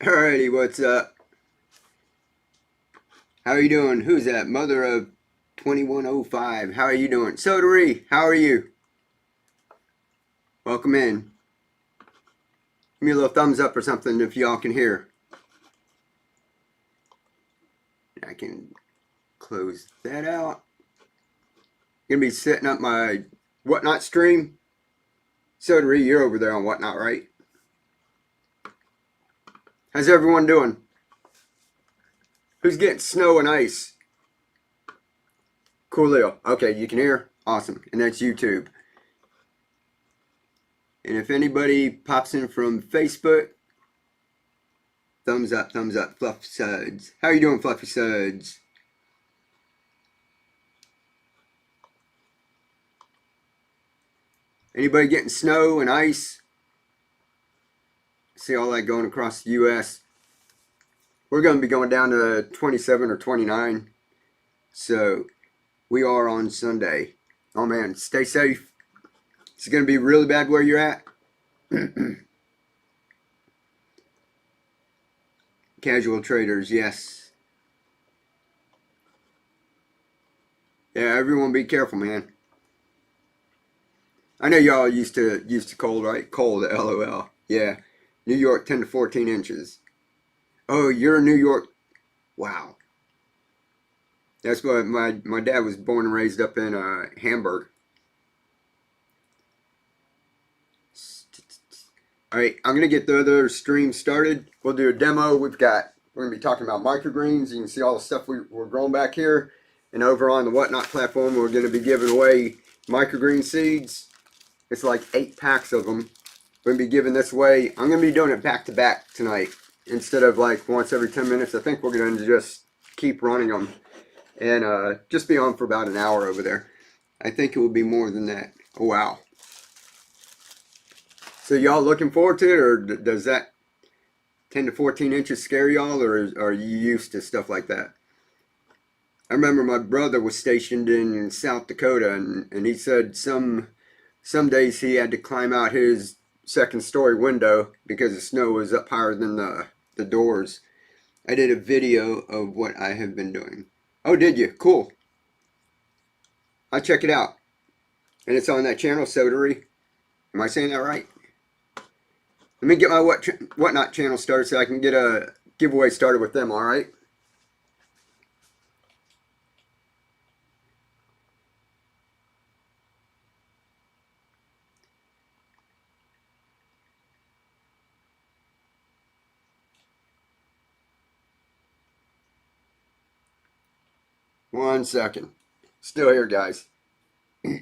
Alrighty, what's up? How are you doing? Who's that? Mother of 2105. How are you doing? Sodery, how are you? Welcome in. Give me a little thumbs up or something if y'all can hear. I can close that out. Gonna be setting up my Whatnot stream. Sodery, you're over there on Whatnot, right? How's everyone doing? Who's getting snow and ice? Coolio. Okay, you can hear? Awesome. And that's YouTube. And if anybody pops in from Facebook, thumbs up, Fluffy Suds. How are you doing, Fluffy Suds? Anybody getting snow and ice? See all that going across the U.S. We're going to be going down to 27 or 29. So we are on Sunday. Oh man, stay safe. It's going to be really bad where you're at. Casual traders, yes. Yeah, everyone be careful, man. I know y'all used to cold, right? Cold, LOL. Yeah. New York 10 to 14 inches. Oh, you're in New York. Wow. That's what my dad was born and raised up in Hamburg. All right, I'm gonna get the other stream started. We'll do a demo. We're gonna be talking about microgreens. You can see all the stuff we're growing back here, and over on the Whatnot platform, we're gonna be giving away microgreen seeds. It's like 8 packs of them. We're gonna be giving this away. I'm gonna be doing it back to back tonight instead of like once every 10 minutes. I think we're gonna just keep running them and just be on for about an hour over there. I think it will be more than that. Oh, wow. So y'all looking forward to it, or does that 10 to 14 inches scare y'all, or are you used to stuff like that? I remember my brother was stationed in South Dakota, and he said some days he had to climb out his second story window because the snow was up higher than the doors. I did a video of what I have been doing. Oh, did you? Cool. I'll check it out. And it's on that channel, Sodery. Am I saying that right? Let me get my Whatnot channel started so I can get a giveaway started with them, alright? One second. Still here, guys. When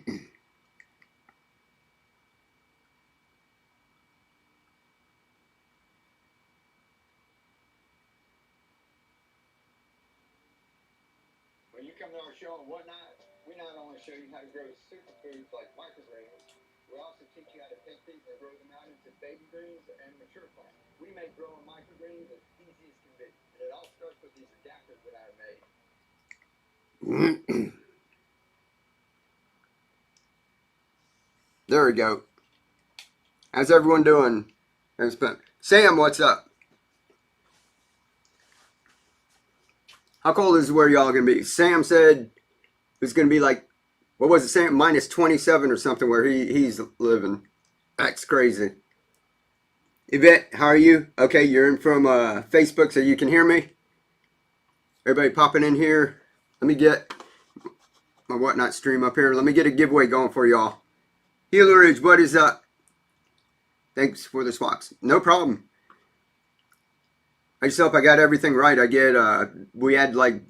you come to our show and Whatnot, we not only show you how to grow superfoods like microgreens, we also teach you how to take these and grow them out into baby greens and mature plants. We make growing microgreens as easy as can be. And it all starts with these adapters that I made. There we go. How's everyone doing? Sam, what's up? How cold is where y'all gonna be? Sam said it's gonna be like, what was it, Sam? Minus 27 or something where he's living. That's crazy. Yvette, how are you? Okay, you're in from Facebook, so you can hear me. Everybody popping in here. Let me get my Whatnot stream up here. Let me get a giveaway going for y'all. Healer Ridge, what is up? Thanks for the swaps. No problem. I just hope I got everything right. We had like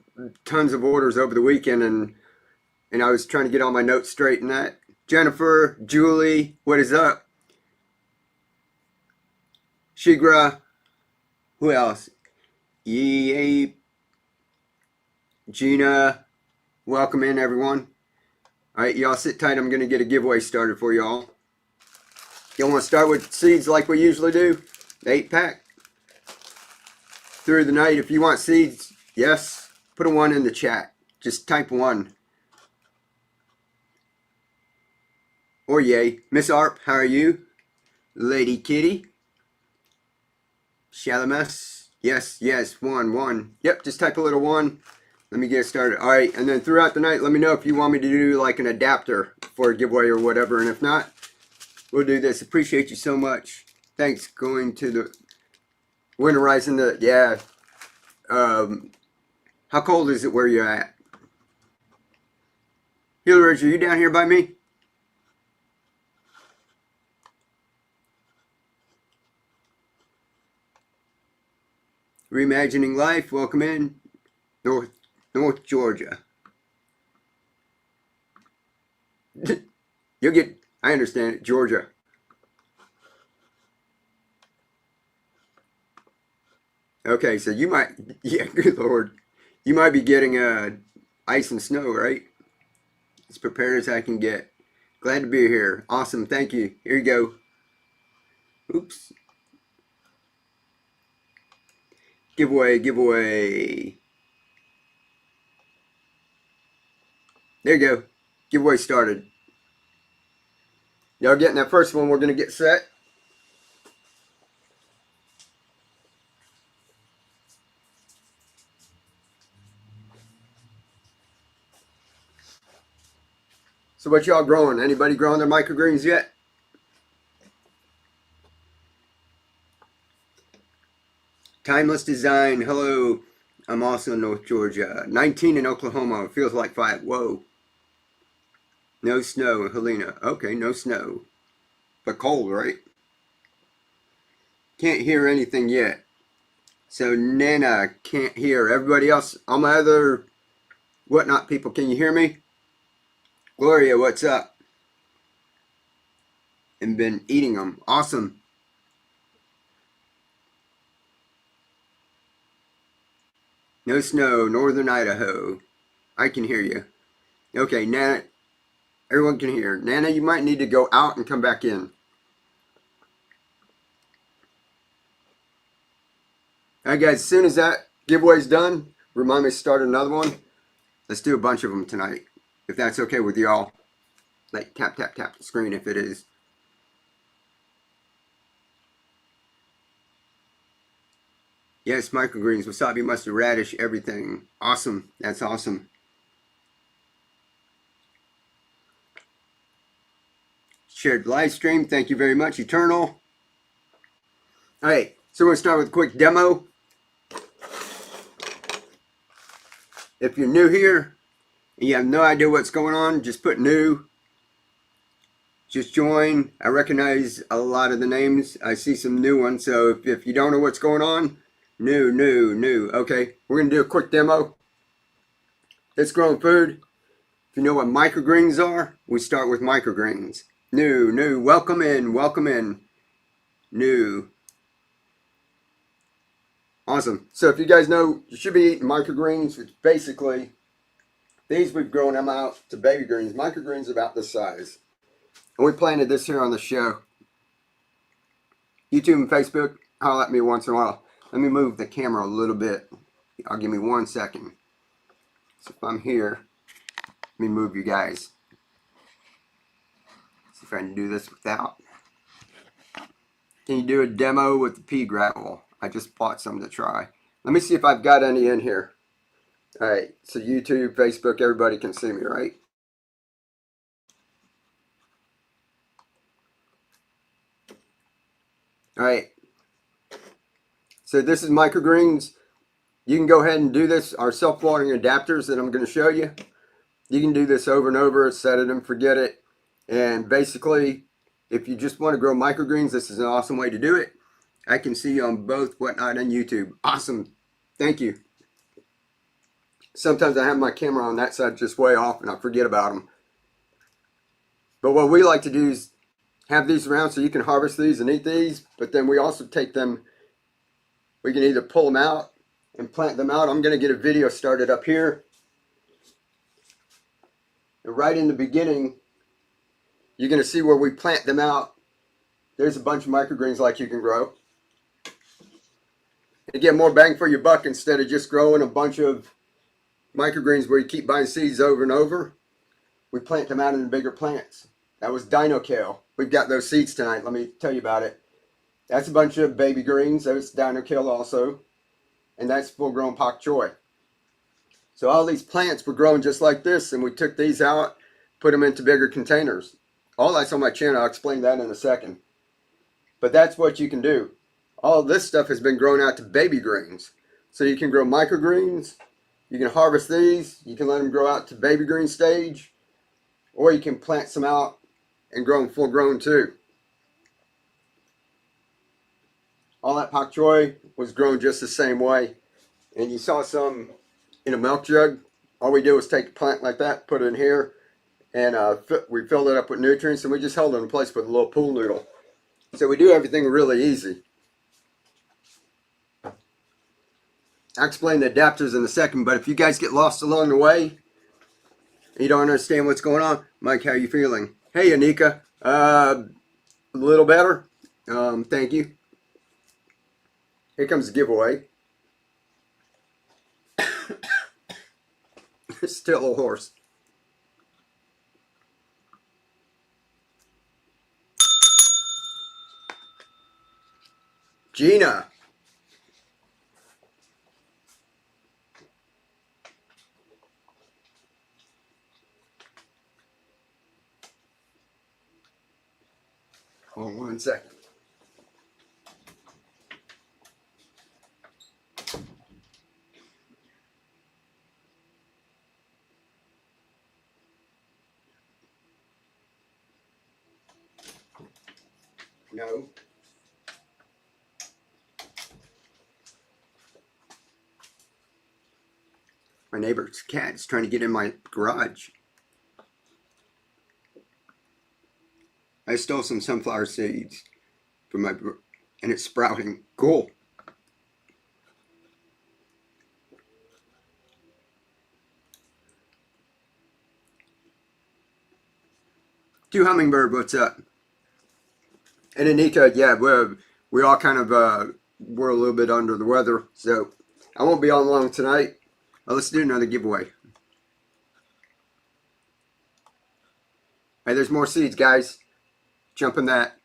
tons of orders over the weekend, and I was trying to get all my notes straight and that. Jennifer, Julie, what is up? Shigra, who else? EA, Gina, welcome in everyone. All right, y'all sit tight. I'm going to get a giveaway started for y'all. Y'all want to start with seeds like we usually do? The 8-pack. Through the night, if you want seeds, yes, put a 1 in the chat. Just type 1. Or yay. Miss Arp, how are you? Lady Kitty. Shalamas. Yes, yes, one. Yep, just type a little one. Let me get started. All right, and then throughout the night, let me know if you want me to do like an adapter for a giveaway or whatever. And if not, we'll do this. Appreciate you so much. Thanks. Going to the winterizing the, yeah. How cold is it where you're at? Hillary, are you down here by me? Reimagining Life, welcome in. North Georgia. You'll get, I understand it, Georgia. Okay, so you might, yeah, good Lord. You might be getting ice and snow, right? As prepared as I can get. Glad to be here. Awesome, thank you. Here you go. Oops. Giveaway. There you go. Giveaway started. Y'all getting that first one, we're going to get set. So what y'all growing? Anybody growing their microgreens yet? Timeless Design, hello. I'm also in North Georgia. 19 in Oklahoma, feels like 5. Whoa. No snow, Helena. Okay, no snow. But cold, right? Can't hear anything yet. So Nana can't hear. Everybody else, all my other whatnot people, can you hear me? Gloria, what's up? And been eating them. Awesome. No snow, northern Idaho. I can hear you. Okay, Nana, everyone can hear. Nana, you might need to go out and come back in. Alright guys, as soon as that giveaway's done, remind me to start another one. Let's do a bunch of them tonight, if that's okay with y'all. Like tap the screen if it is. Yes, microgreens, wasabi, mustard, radish, everything. Awesome. That's awesome. Shared live stream. Thank you very much, Eternal. All right, so we're going to start with a quick demo. If you're new here and you have no idea what's going on, just put new. Just join. I recognize a lot of the names. I see some new ones. So if you don't know what's going on, new. Okay, we're going to do a quick demo. It's growing food. If you know what microgreens are, we start with microgreens. New. Welcome in. New. Awesome. So if you guys know, you should be eating microgreens, which basically, these we've grown them out to baby greens. Microgreens about this size. And we planted this here on the show. YouTube and Facebook, holler at me once in a while. Let me move the camera a little bit. I'll give me 1 second. So if I'm here, let me move you guys. See if I can do this without. Can you do a demo with the pea gravel? I just bought some to try. Let me see if I've got any in here. Alright, so YouTube, Facebook, everybody can see me, right? Alright. So this is microgreens. You can go ahead and do this. Our self-watering adapters that I'm going to show you. You can do this over and over, set it and forget it. And basically, if you just want to grow microgreens, this is an awesome way to do it. I can see you on both whatnot and YouTube. Awesome. Thank you. Sometimes I have my camera on that side just way off and I forget about them. But what we like to do is have these around so you can harvest these and eat these. But then we also take them, we can either pull them out and plant them out. I'm going to get a video started up here. And right in the beginning, you're going to see where we plant them out. There's a bunch of microgreens like you can grow. And get more bang for your buck instead of just growing a bunch of microgreens where you keep buying seeds over and over. We plant them out in bigger plants. That was dino kale. We've got those seeds tonight. Let me tell you about it. That's a bunch of baby greens. Those down there killed also. And that's full grown pak choi. So all these plants were growing just like this, and we took these out, put them into bigger containers. All that's on my channel. I'll explain that in a second. But that's what you can do. All this stuff has been grown out to baby greens. So you can grow microgreens. You can harvest these. You can let them grow out to baby green stage. Or you can plant some out and grow them full grown too. All that pak choi was grown just the same way. And you saw some in a milk jug. All we did was take a plant like that, put it in here, and we filled it up with nutrients, and we just held it in place with a little pool noodle. So we do everything really easy. I'll explain the adapters in a second, but if you guys get lost along the way, and you don't understand what's going on, Mike, how you feeling? Hey, Anika. A little better. Thank you. Here comes the giveaway. Still a horse. Gina. Hold on 1 second. No. My neighbor's cat is trying to get in my garage. I stole some sunflower seeds from my, and it's sprouting. Cool. Two Hummingbird, what's up? And Anika, yeah, we all kind of we're a little bit under the weather, so I won't be on long tonight. Well, let's do another giveaway. Hey, there's more seeds, guys. Jump in that.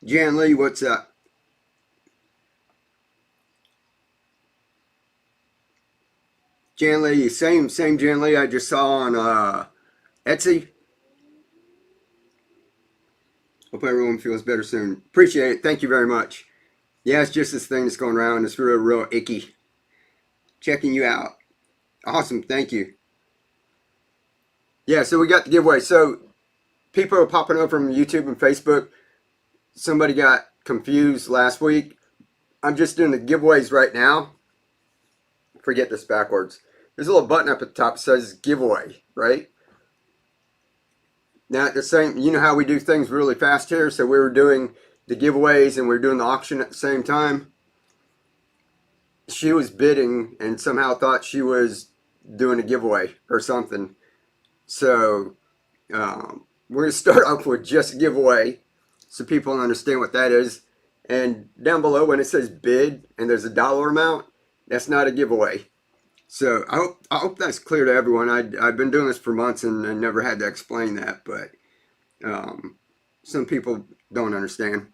Jan Lee, what's up? Jan Lee, same Jan Lee I just saw on Etsy. Hope everyone feels better soon. Appreciate it. Thank you very much. Yeah, it's just this thing that's going around. It's real icky. Checking you out. Awesome. Thank you. Yeah, so we got the giveaway. So people are popping up from YouTube and Facebook. Somebody got confused last week. I'm just doing the giveaways right now. Forget this backwards. There's a little button up at the top that says giveaway, right? Now, the same, you know how we do things really fast here? So we were doing the giveaways and we were doing the auction at the same time. She was bidding and somehow thought she was doing a giveaway or something. So we're going to start off with just a giveaway so people understand what that is. And down below when it says bid and there's a dollar amount, that's not a giveaway. So I hope that's clear to everyone. I've been doing this for months and I never had to explain that, but some people don't understand.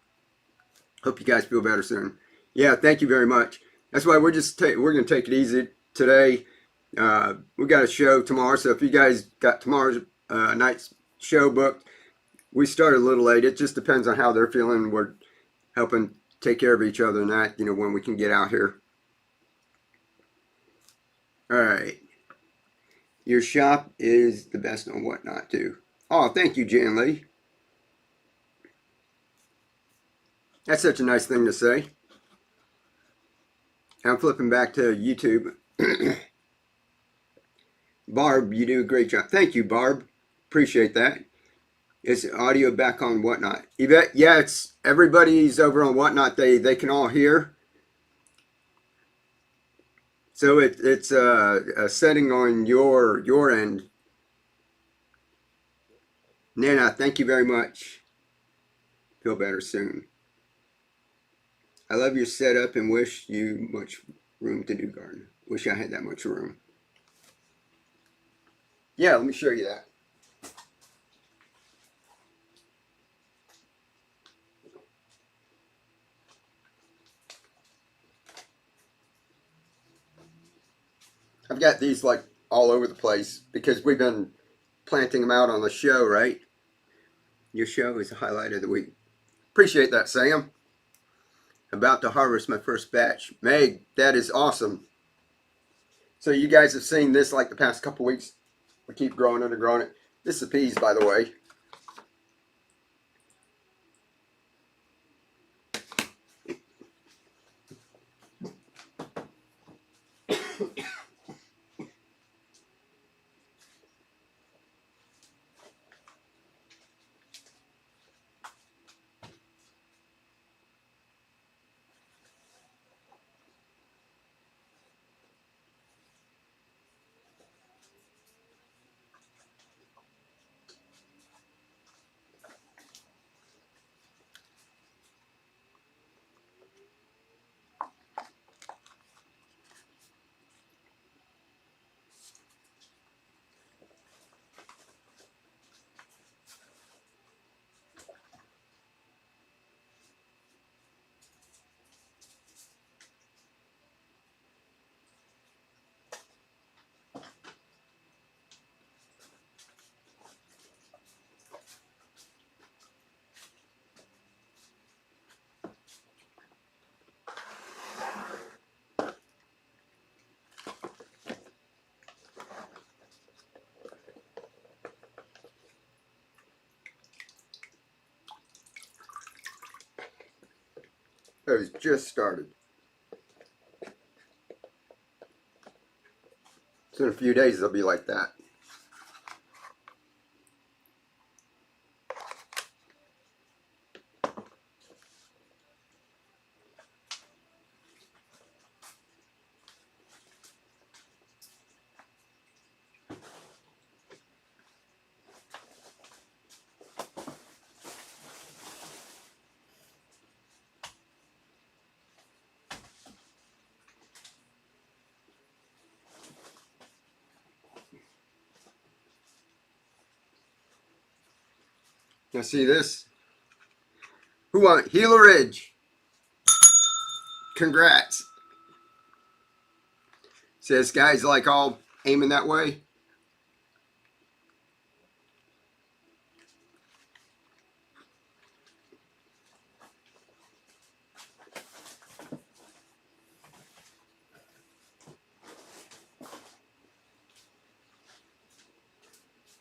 Hope you guys feel better soon. Yeah, thank you very much. That's why we're going to take it easy today. We got a show tomorrow, so if you guys got tomorrow's night's show booked, we started a little late. It just depends on how they're feeling. We're helping take care of each other and that, when we can get out here. All right. Your shop is the best on Whatnot too. Oh, thank you, Jan Lee. That's such a nice thing to say. I'm flipping back to YouTube. Barb, you do a great job. Thank you, Barb. Appreciate that. Is audio back on Whatnot? Yvette, yeah, it's everybody's over on Whatnot. They can all hear. So it's a setting on your end. Nana, thank you very much. Feel better soon. I love your setup and wish you much room to do garden. Wish I had that much room. Yeah, let me show you that. I've got these like all over the place because we've been planting them out on the show, right? Your show is the highlight of the week. Appreciate that, Sam. About to harvest my first batch. Meg, that is awesome. So you guys have seen this like the past couple weeks. We keep growing it and growing it. This is peas, by the way. Those just started. So in a few days they'll be like that. Now see this? Who want Gila Ridge? Congrats. See this guy's like all aiming that way?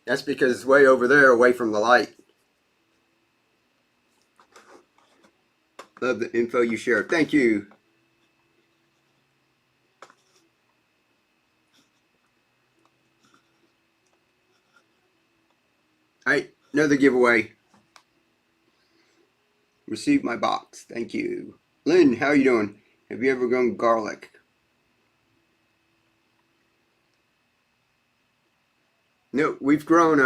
That's because it's way over there away from the light. Love the info you share. Thank you. Alright, another giveaway. Received my box. Thank you. Lynn, how are you doing? Have you ever grown garlic? No, we've grown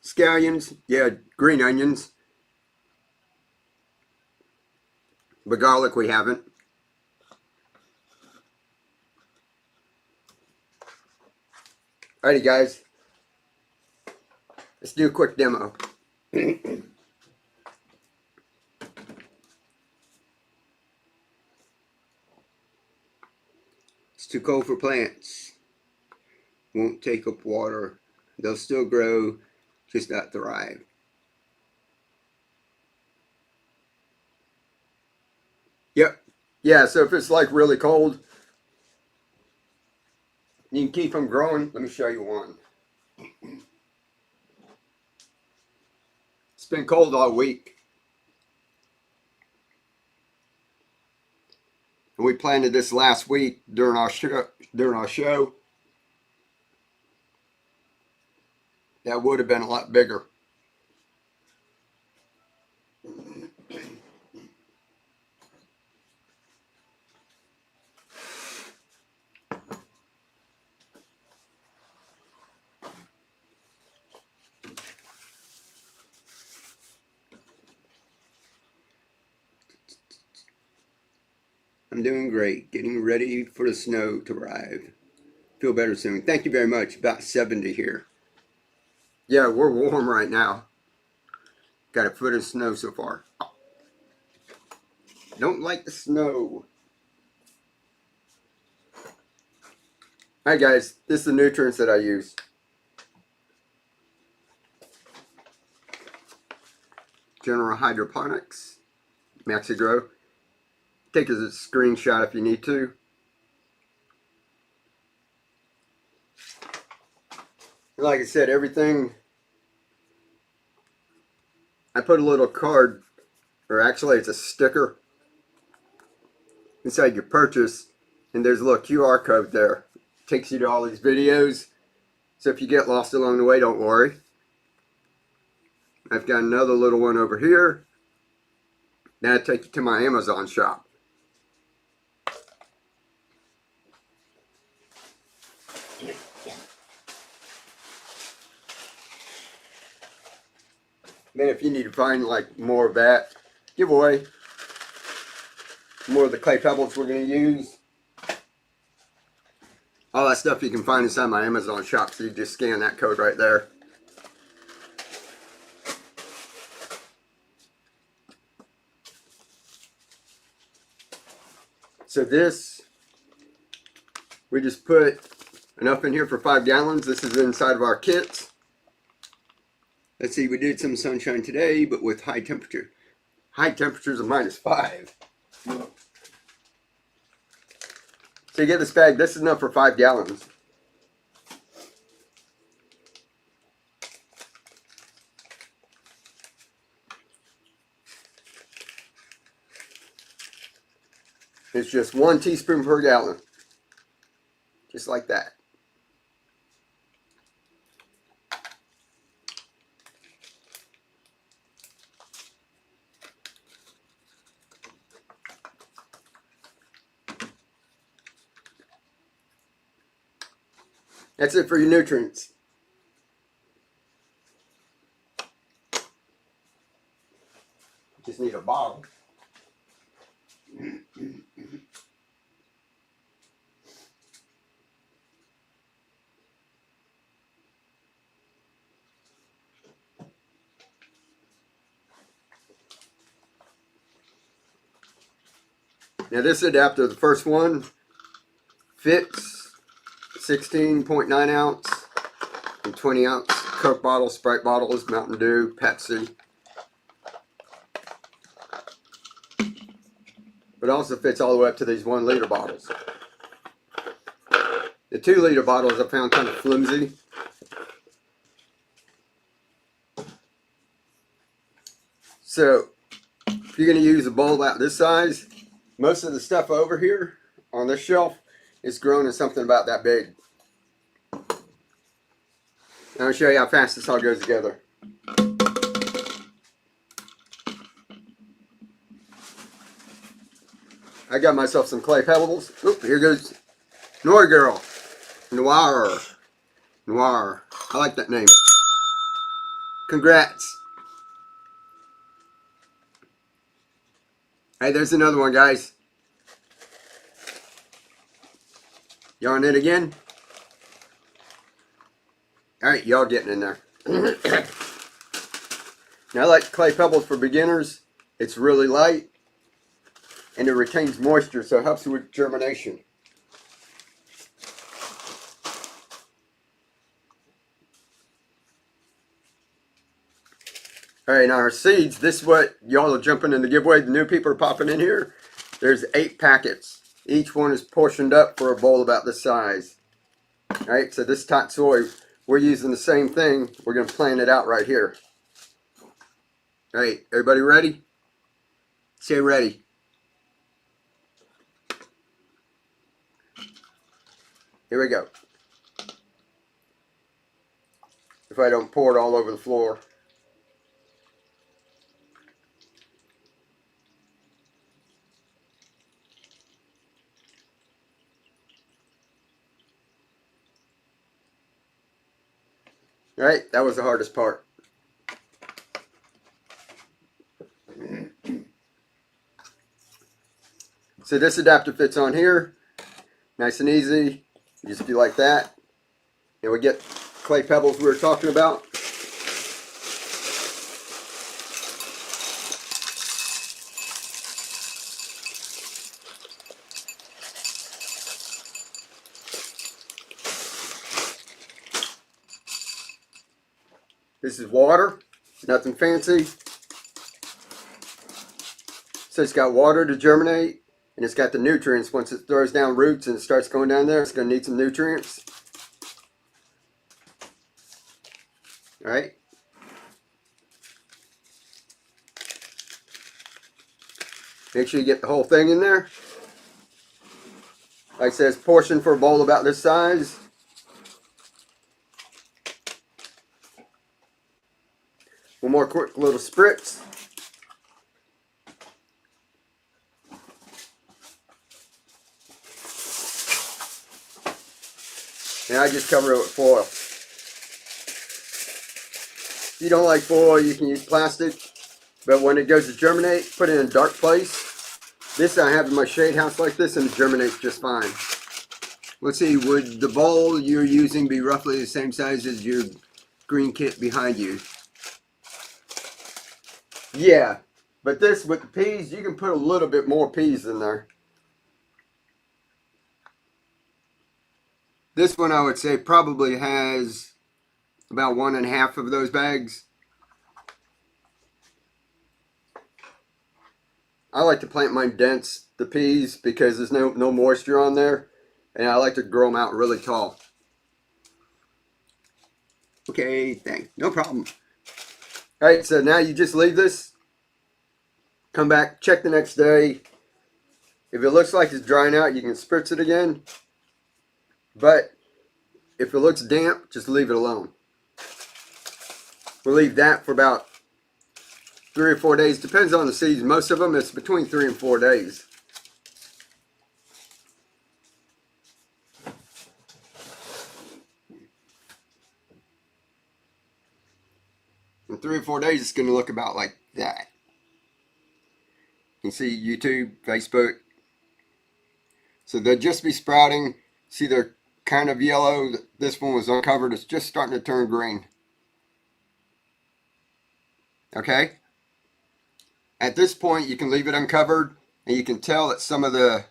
scallions. Yeah, green onions. But garlic we haven't. Alrighty guys. Let's do a quick demo. It's too cold for plants. Won't take up water. They'll still grow, just not thrive. Yep. Yeah, so if it's like really cold, you can keep them growing. Let me show you one. It's been cold all week. And we planted this last week during our show. That would have been a lot bigger. I'm doing great. Getting ready for the snow to arrive. Feel better soon. Thank you very much. About 70 here. Yeah, we're warm right now. Got a foot of snow so far. Don't like the snow. Alright guys, this is the nutrients that I use. General Hydroponics, Maxigrow. Take a screenshot if you need to. Like I said, everything, I put a little card, or actually it's a sticker, inside your purchase, and there's a little QR code there. It takes you to all these videos, so if you get lost along the way, don't worry. I've got another little one over here. Now I take you to my Amazon shop. Then if you need to find like more of that giveaway, more of the clay pebbles we're going to use, all that stuff you can find inside my Amazon shop, so you just scan that code right there. So this, we just put enough in here for 5 gallons. This is inside of our kits. Let's see, we did some sunshine today, but with high temperature. High temperatures of -5. So you get this bag, this is enough for 5 gallons. It's just 1 teaspoon per gallon. Just like that. That's it for your nutrients. Just need a bottle. Now this adapter, the first one, fits 16.9 ounce and 20 ounce Coke bottles, Sprite bottles, Mountain Dew, Pepsi. But also fits all the way up to these 1 liter bottles. The 2 liter bottles I found kind of flimsy. So if you're going to use a bowl about this size, most of the stuff over here on this shelf is grown in something about that big. Now I'll show you how fast this all goes together. I got myself some clay pebbles. Oop, here goes Noir Girl. Noir. Noir. I like that name. Congrats. Hey, there's another one, guys. Y'all in it again? Alright, y'all getting in there. Now I like clay pebbles for beginners. It's really light and it retains moisture, so it helps with germination. Alright, now our seeds, this is what y'all are jumping in the giveaway. The new people are popping in here. There's 8 packets. Each one is portioned up for a bowl about this size. Alright, so this top soy, we're using the same thing. We're going to plant it out right here. Alright, everybody ready? Say ready. Here we go. If I don't pour it all over the floor. Alright, that was the hardest part. So this adapter fits on here. Nice and easy. You just do like that. And we get clay pebbles we were talking about. This is water, nothing fancy. So it's got water to germinate, and it's got the nutrients. Once it throws down roots and it starts going down there, it's going to need some nutrients. All right. Make sure you get the whole thing in there. Like I said, it's portioned for a bowl about this size. One more quick little spritz. And I just cover it with foil. If you don't like foil, you can use plastic. But when it goes to germinate, put it in a dark place. This I have in my shade house like this, and it germinates just fine. Let's see, would the bowl you're using be roughly the same size as your green kit behind you? Yeah, but this with the peas, you can put a little bit more peas in there. This one I would say probably has about 1.5 of those bags. I like to plant mine dense, the peas, because there's no moisture on there. And I like to grow them out really tall. Okay, thanks. No problem. Alright, so now you just leave this. Come back, check the next day. If it looks like it's drying out, you can spritz it again. But if it looks damp, just leave it alone. We'll leave that for about 3 or 4 days. Depends on the seeds. Most of them, it's between 3 and 4 days. In 3 or 4 days, it's going to look about like that. You can see YouTube, Facebook. So they'll just be sprouting. See, they're kind of yellow. This one was uncovered. It's just starting to turn green. Okay? At this point, you can leave it uncovered, and you can tell that some of the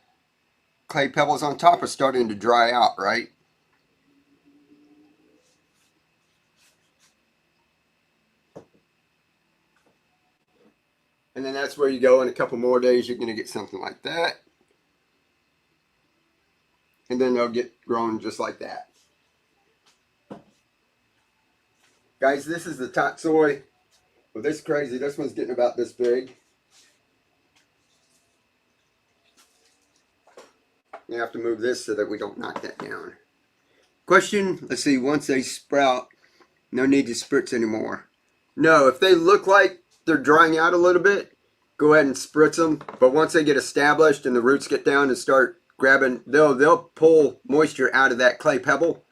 clay pebbles on top are starting to dry out, right? And then that's where you go. In a couple more days, you're going to get something like that. And then they'll get grown just like that. Guys, this is the tatsoi. Well, this is crazy. This one's getting about this big. You have to move this so that we don't knock that down. Question, let's see, once they sprout, no need to spritz anymore. No, if they look like they're drying out a little bit, go ahead and spritz them. But once they get established and the roots get down and start grabbing, they'll pull moisture out of that clay pebble.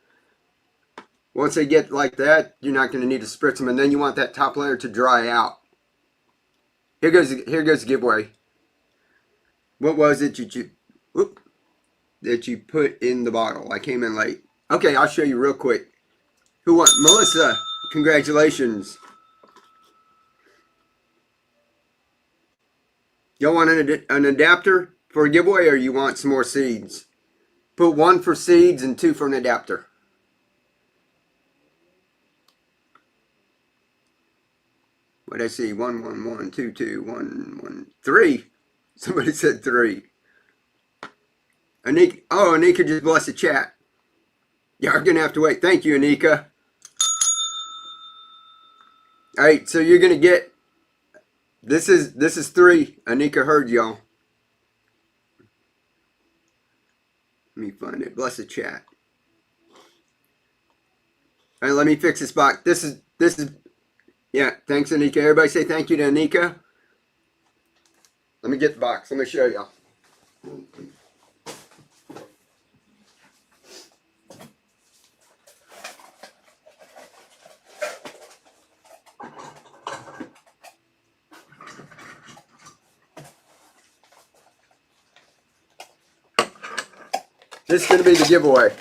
Once they get like that, you're not going to need to spritz them. And then you want that top layer to dry out. Here goes the giveaway. What was it that you put in the bottle? I came in late. Okay, I'll show you real quick. Who won? Melissa, congratulations. Y'all want an adapter for a giveaway, or you want some more seeds? Put 1 for seeds and 2 for an adapter. What did I see? 1, 1, 1, 2, 2, 1, 1, 3. Somebody said 3. Anika, oh, Anika just blessed the chat. Y'all gonna have to wait. Thank you, Anika. All right, so you're gonna get. This is 3. Anika heard y'all. Let me find it. Bless the chat. All right, let me fix this box. This is. Yeah, thanks, Anika. Everybody say thank you to Anika. Let me get the box. Let me show y'all. This is going to be the giveaway.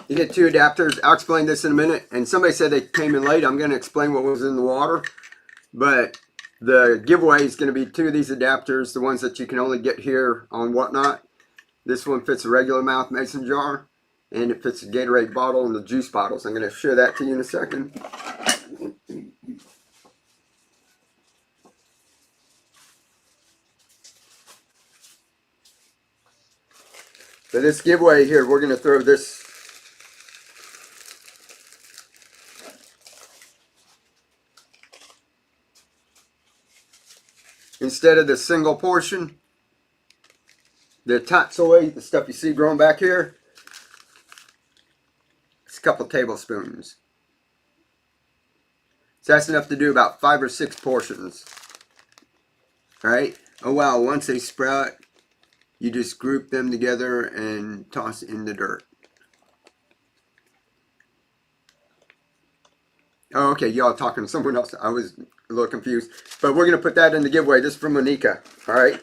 You get 2 adapters. I'll explain this in a minute. And somebody said they came in late. I'm going to explain what was in the water. But The giveaway is going to be 2 of these adapters, the ones that you can only get here on Whatnot. This one fits a regular mouth mason jar, and it fits a Gatorade bottle and the juice bottles. I'm going to show that to you in a second. For this giveaway here, we're going to throw this instead of the single portion, the tatsoi, the stuff you see growing back here, it's a couple tablespoons. So that's enough to do about 5 or 6 portions. Alright? Oh wow, once they sprout, you just group them together and toss in the dirt. Oh, okay, y'all talking to someone else. I was a little confused. But we're going to put that in the giveaway. This is from Monica. Alright?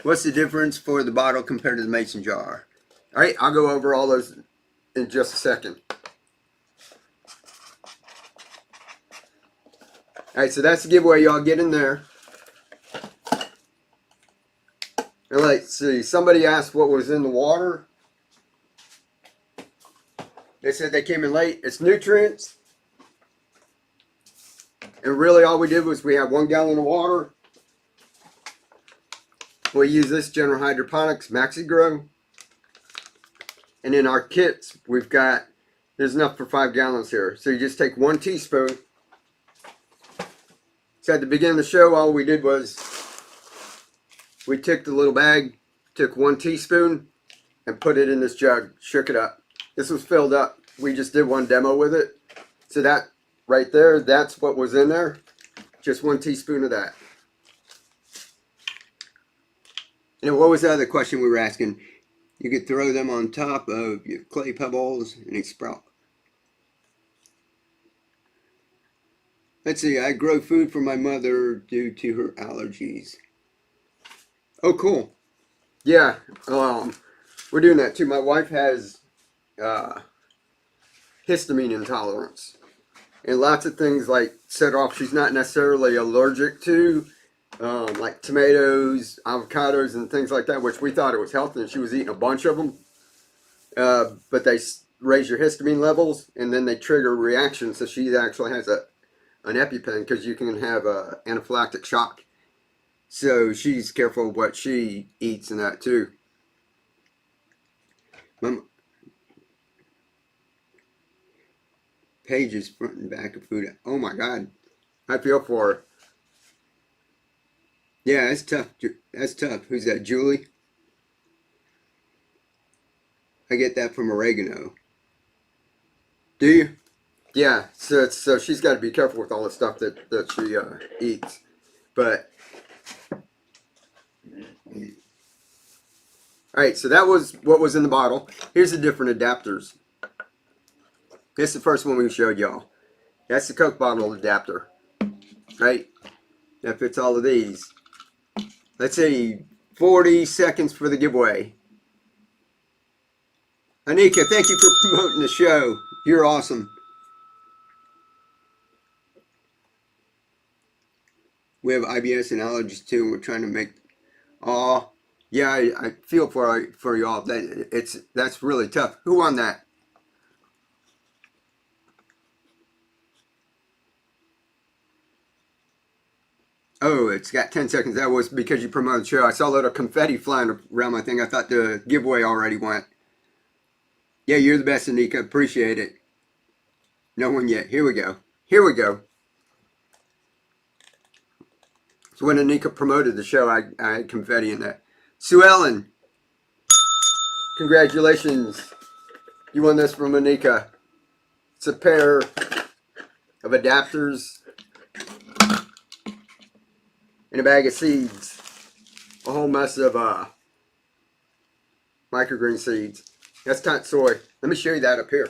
What's the difference for the bottle compared to the mason jar? Alright, I'll go over all those in just a second. Alright, so that's the giveaway. Y'all get in there. And let's see, somebody asked what was in the water. They said they came in late. It's nutrients. And really all we did was we have 1 gallon of water. We use this General Hydroponics Maxi Grow. And in our kits, we've got, there's enough for 5 gallons here. So you just take 1 teaspoon. So at the beginning of the show, all we did was we took the little bag, took 1 teaspoon, and put it in this jug, shook it up. This was filled up. We just did 1 demo with it. So that right there, that's what was in there. Just 1 teaspoon of that. And what was the other question we were asking? You could throw them on top of your clay pebbles and they sprout. Let's see, I grow food for my mother due to her allergies. Oh, cool. Yeah, we're doing that too. My wife has histamine intolerance. And lots of things like set off she's not necessarily allergic to, like tomatoes, avocados, and things like that, which we thought it was healthy, and she was eating a bunch of them. But they raise your histamine levels, and then they trigger a reaction, so she actually has an EpiPen because you can have a anaphylactic shock. So she's careful what she eats and that too. Pages front and back of food. Oh my God, I feel for her. Yeah, that's tough. That's tough. Who's that? Julie? I get that from oregano. Do you? Yeah. So she's got to be careful with all the stuff that she eats. But all right. So that was what was in the bottle. Here's the different adapters. This is the first one we showed y'all. That's the Coke bottle adapter. Right? That fits all of these. Let's see, 40 seconds for the giveaway. Anika, thank you for promoting the show. You're awesome. We have IBS and allergies too, and we're trying to make. Oh, yeah, I feel for y'all. That's really tough. Who won that? Oh, it's got 10 seconds. That was because you promoted the show. I saw a little confetti flying around my thing. I thought the giveaway already went. Yeah, you're the best, Anika. Appreciate it. No one yet. Here we go. Here we go. So when Anika promoted the show, I had confetti in that. Sue Ellen, congratulations. You won this from Anika. It's a pair of adapters and a bag of seeds. A whole mess of microgreen seeds. That's tatsoi. Let me show you that up here.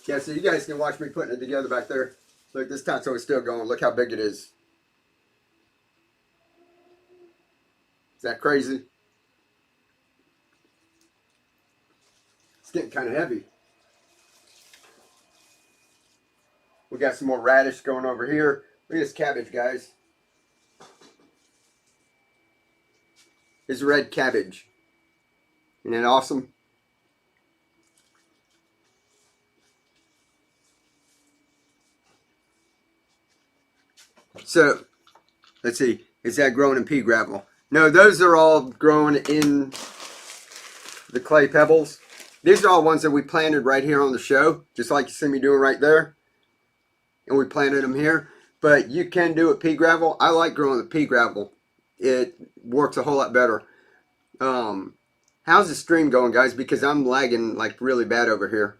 Yeah, so you guys can watch me putting it together back there. Look, this tatsoi is still going. Look how big it is. Is that crazy? It's getting kind of heavy. We got some more radish going over here. Look at this cabbage, guys. It's red cabbage. Isn't that awesome? So, let's see. Is that growing in pea gravel? No, those are all growing in the clay pebbles. These are all ones that we planted right here on the show, just like you see me doing right there. And we planted them here. But you can do it pea gravel. I like growing the pea gravel. It works a whole lot better. How's the stream going, guys? Because I'm lagging like really bad over here.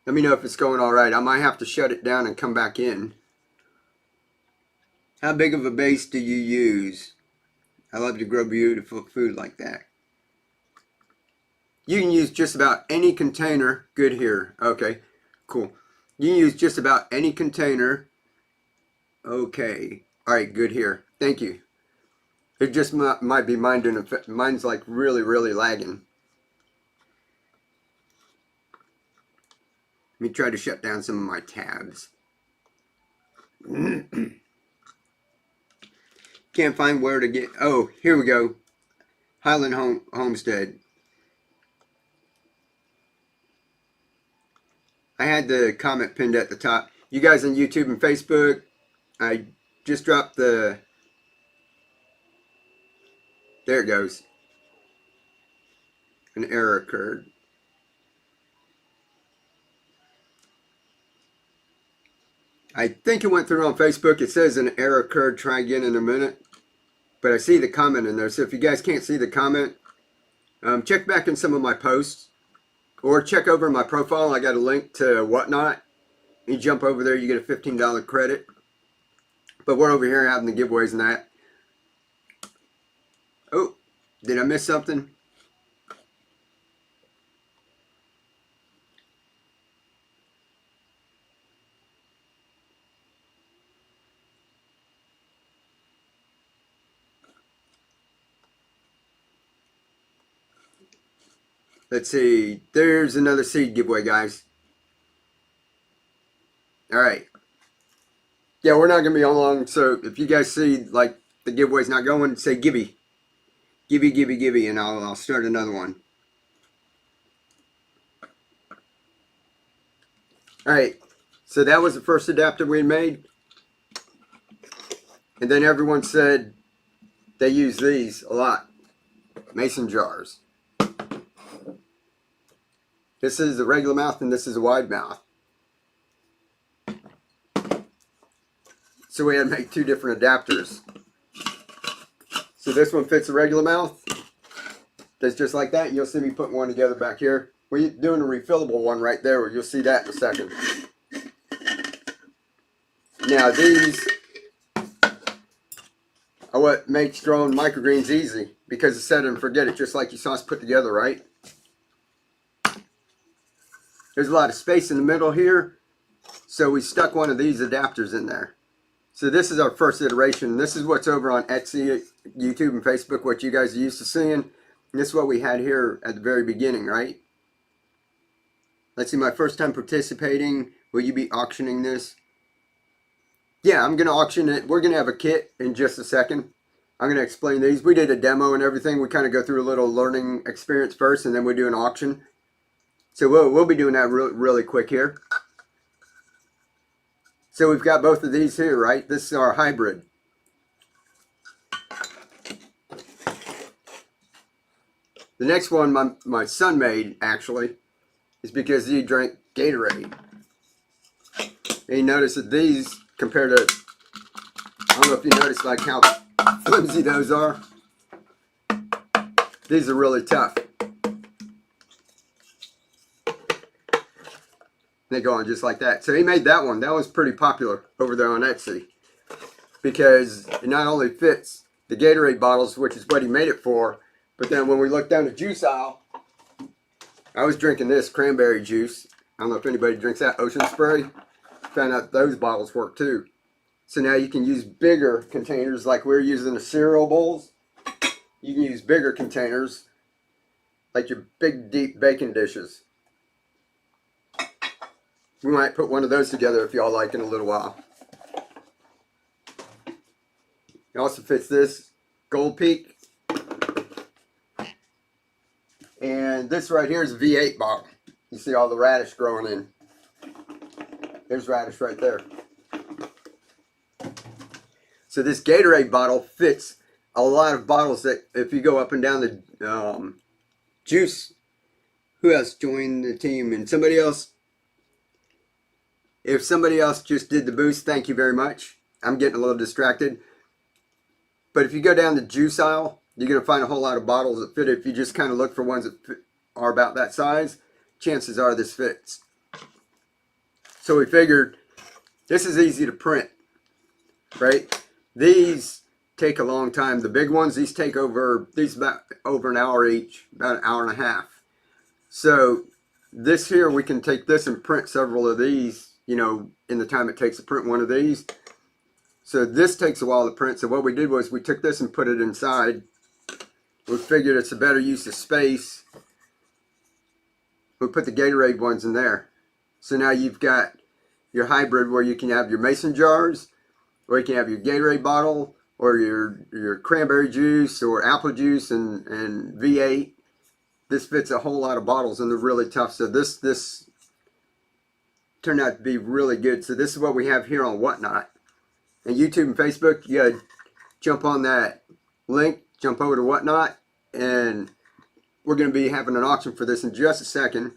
Let me know if it's going all right. I might have to shut it down and come back in. How big of a base do you use? I love to grow beautiful food like that. You can use just about any container. Good here. Okay, cool. You can use just about any container. Okay. All right, good here. Thank you. It just might be mine doing it. Mine's like really, really lagging. Let me try to shut down some of my tabs. Can't find where to get. Oh, here we go. Highland Homestead. I had the comment pinned at the top. You guys on YouTube and Facebook, I just dropped the. There it goes. An error occurred. I think it went through on Facebook. It says an error occurred. Try again in a minute. But I see the comment in there. So if you guys can't see the comment, check back in some of my posts. Or check over my profile. I got a link to Whatnot. You jump over there, you get a $15 credit. But we're over here having the giveaways and that. Oh, did I miss something? Let's see. There's another seed giveaway, guys. All right. Yeah, we're not going to be on long. So if you guys see like the giveaway's not going, say gibby. Gibby, gibby, gibby. And I'll start another one. All right. So that was the first adapter we made. And then everyone said they use these a lot. Mason jars. This is a regular mouth and this is a wide mouth. So we had to make two different adapters. So this one fits a regular mouth. That's just like that. You'll see me putting one together back here. We're doing a refillable one right there. You'll see that in a second. Now these are what makes growing microgreens easy. Because it's set and forget it, just like you saw us put together, right? There's a lot of space in the middle here. So we stuck one of these adapters in there. So this is our first iteration. This is what's over on Etsy, YouTube, and Facebook, what you guys are used to seeing. And this is what we had here at the very beginning, right? Let's see, my first time participating. Will you be auctioning this? Yeah, I'm going to auction it. We're going to have a kit in just a second. I'm going to explain these. We did a demo and everything. We kind of go through a little learning experience first, and then we do an auction. So we'll be doing that really quick here. So we've got both of these here, right? This is our hybrid. The next one my son made, actually, is because he drank Gatorade. And you notice that these, compared to, I don't know if you notice like how flimsy those are. These are really tough. They go on just like that. So he made that one. That was pretty popular over there on Etsy. Because it not only fits the Gatorade bottles, which is what he made it for, but then when we looked down the juice aisle, I was drinking this cranberry juice. I don't know if anybody drinks that, Ocean Spray. Found out those bottles work too. So now you can use bigger containers like we're using the cereal bowls. You can use bigger containers like your big deep baking dishes. We might put one of those together if y'all like in a little while. It also fits this Gold Peak. And this right here is a V8 bottle. You see all the radish growing in. There's radish right there. So this Gatorade bottle fits a lot of bottles that if you go up and down the juice. Who else joined the team? And somebody else. If somebody else just did the boost, thank you very much. I'm getting a little distracted. But if you go down the juice aisle, you're going to find a whole lot of bottles that fit. If you just kind of look for ones that are about that size, chances are this fits. So we figured this is easy to print, right? These take a long time. The big ones, these take about an hour each, about an hour and a half. So this here, we can take this and print several of these, you know, in the time it takes to print one of these. So this takes a while to print. So what we did was we took this and put it inside. We figured it's a better use of space. We put the Gatorade ones in there. So now you've got your hybrid where you can have your mason jars, or you can have your Gatorade bottle, or your cranberry juice, or apple juice, and V8. This fits a whole lot of bottles, and they're really tough. So this turned out to be really good. So this is what we have here on Whatnot. And YouTube and Facebook, you gotta jump on that link, jump over to Whatnot, and we're gonna be having an auction for this in just a second.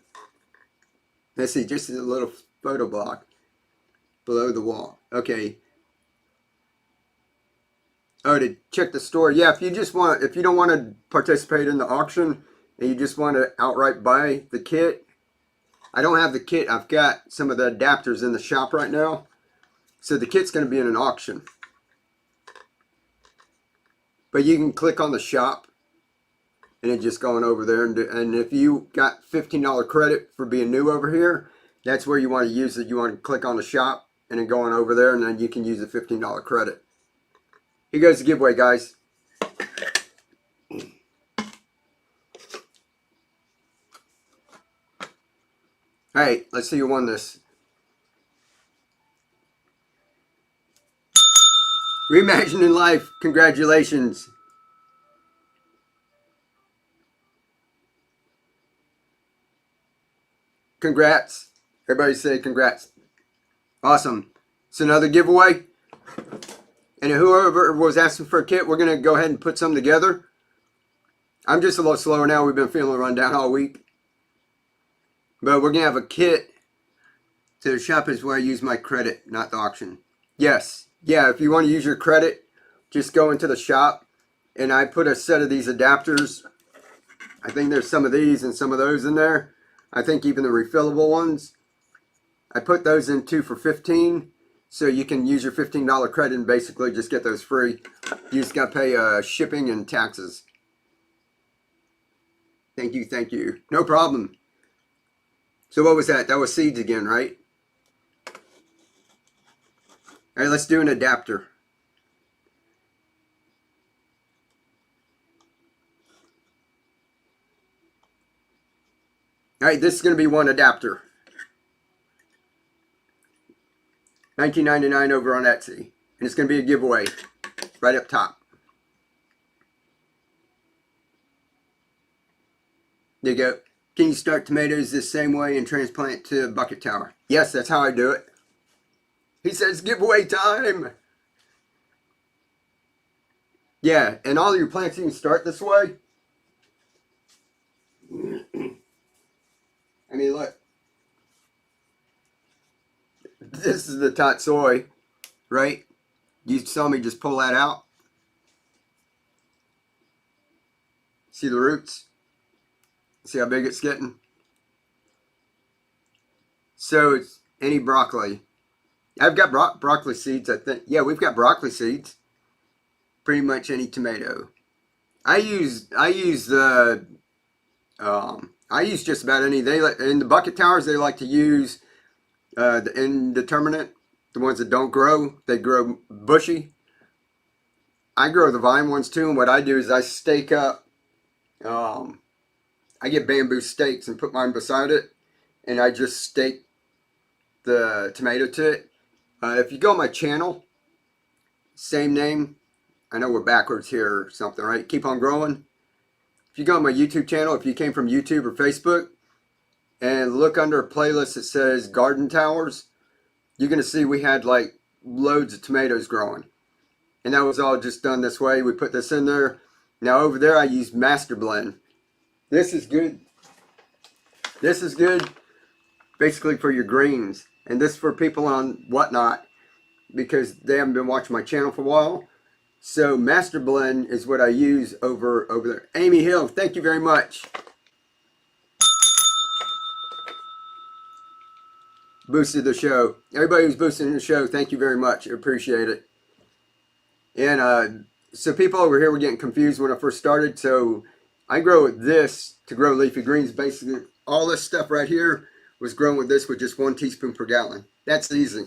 Let's see, just a little photo block below the wall. Okay. Oh, to check the store. Yeah, if you don't want to participate in the auction and you just want to outright buy the kit. I don't have the kit. I've got some of the adapters in the shop right now. So the kit's going to be in an auction. But you can click on the shop and it just going over there. And if you got $15 credit for being new over here, that's where you want to use it. You want to click on the shop and then going over there, and then you can use the $15 credit. Here goes the giveaway, guys. All right, let's see who won this. Reimagining Life, congratulations. Congrats. Everybody say congrats. Awesome. It's another giveaway. And whoever was asking for a kit, we're going to go ahead and put some together. I'm just a little slower now. We've been feeling run down all week. But we're going to have a kit. So the shop is where I use my credit, not the auction. Yes. Yeah, if you want to use your credit, just go into the shop. And I put a set of these adapters. I think there's some of these and some of those in there. I think even the refillable ones. I put those in too for $15. So you can use your $15 credit and basically just get those free. You just got to pay shipping and taxes. Thank you, thank you. No problem. So what was that? That was seeds again, right? All right, let's do an adapter. All right, this is going to be one adapter. $19.99 over on Etsy. And it's going to be a giveaway right up top. There you go. Can you start tomatoes the same way and transplant to a bucket tower? Yes, that's how I do it. He says giveaway time. Yeah, and all your plants you can start this way. I mean, look. This is the tatsoi, right? You saw me just pull that out. See the roots? See how big it's getting? So it's any broccoli. I've got broccoli seeds, I think. Yeah, we've got broccoli seeds. Pretty much any tomato. I use just about any. In the bucket towers, they like to use the indeterminate, the ones that don't grow, they grow bushy. I grow the vine ones too, and what I do is I stake up, I get bamboo stakes and put mine beside it, and I just stake the tomato to it. If you go on my channel, same name, I know we're backwards here or something, right? Keep on growing. If you go on my YouTube channel, if you came from YouTube or Facebook, and look under a playlist that says Garden Towers, you're going to see we had like loads of tomatoes growing. And that was all just done this way. We put this in there. Now over there I use Master Blend. This is good. This is good basically for your greens. And this for people on Whatnot because they haven't been watching my channel for a while. So Master Blend is what I use over there. Amy Hill, thank you very much. Boosted the show. Everybody who's boosting the show, thank you very much. I appreciate it. And so people over here were getting confused when I first started. So I grow with this to grow leafy greens. Basically, all this stuff right here was grown with this with just 1 teaspoon per gallon. That's easy.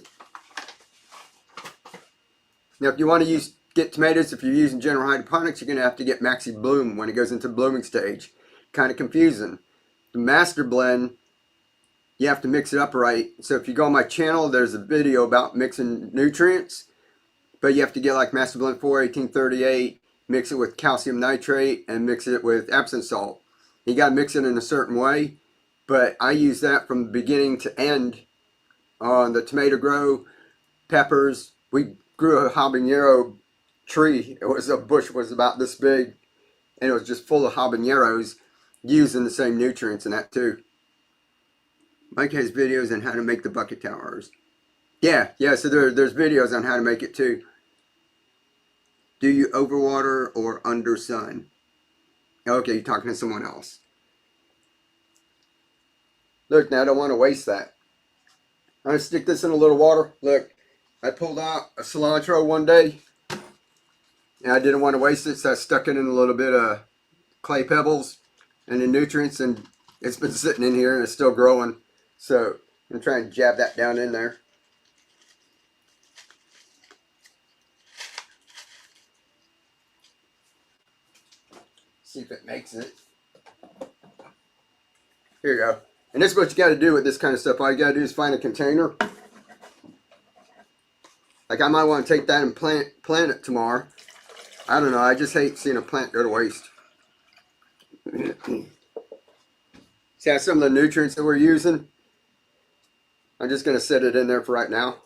Now, if you want to get tomatoes, if you're using general hydroponics, you're going to have to get Maxi Bloom when it goes into the blooming stage. Kind of confusing. The Master Blend, you have to mix it up right. So if you go on my channel, there's a video about mixing nutrients. But you have to get like Master Blend 4, 1838, mix it with calcium nitrate, and mix it with Epsom salt. You got to mix it in a certain way. But I use that from beginning to end on the tomato grow, peppers. We grew a habanero tree. It was a bush was about this big, and it was just full of habaneros using the same nutrients in that too. Mike has videos on how to make the bucket towers. Yeah, so there's videos on how to make it too. Do you overwater or under sun? Okay, you're talking to someone else. Look, now I don't want to waste that. I'm going to stick this in a little water. Look, I pulled out a cilantro one day, and I didn't want to waste it, so I stuck it in a little bit of clay pebbles and the nutrients, and it's been sitting in here and it's still growing. So I'm going to try and jab that down in there. See if it makes it. Here you go. And this is what you got to do with this kind of stuff. All you got to do is find a container. Like I might want to take that and plant it tomorrow. I don't know. I just hate seeing a plant go to waste. See how some of the nutrients that we're using? I'm just going to set it in there for right now.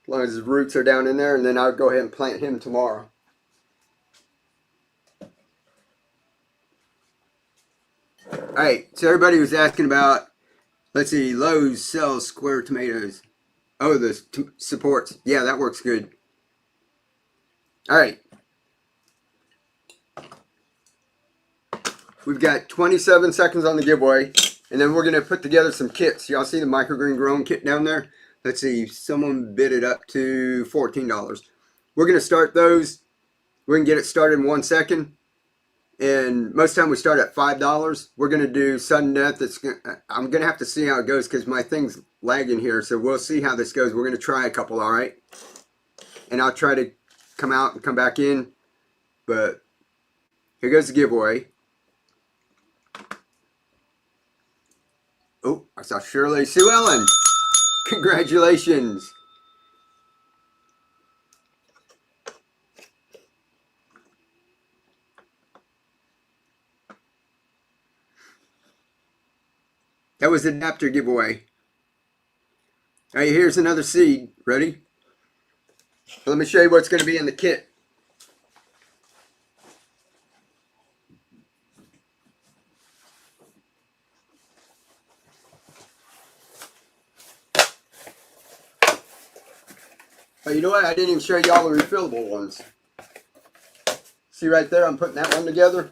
As long as his roots are down in there, and then I'll go ahead and plant him tomorrow. Alright, so everybody was asking about, let's see, Lowe's sells square tomatoes. Oh, the supports. Yeah, that works good. Alright. We've got 27 seconds on the giveaway, and then we're going to put together some kits. Y'all see the Microgreen Grown kit down there? Let's see, someone bid it up to $14. We're going to start those. We can get it started in 1 second. And most of the time we start at $5. We're going to do sudden death. I'm going to have to see how it goes because my thing's lagging here. So we'll see how this goes. We're going to try a couple, all right? And I'll try to come out and come back in. But here goes the giveaway. Oh, I saw Shirley Sue Ellen. Congratulations. That was the adapter giveaway. All right, here's another seed. Ready? Let me show you what's going to be in the kit. Oh, you know what? I didn't even show you all the refillable ones. See right there? I'm putting that one together.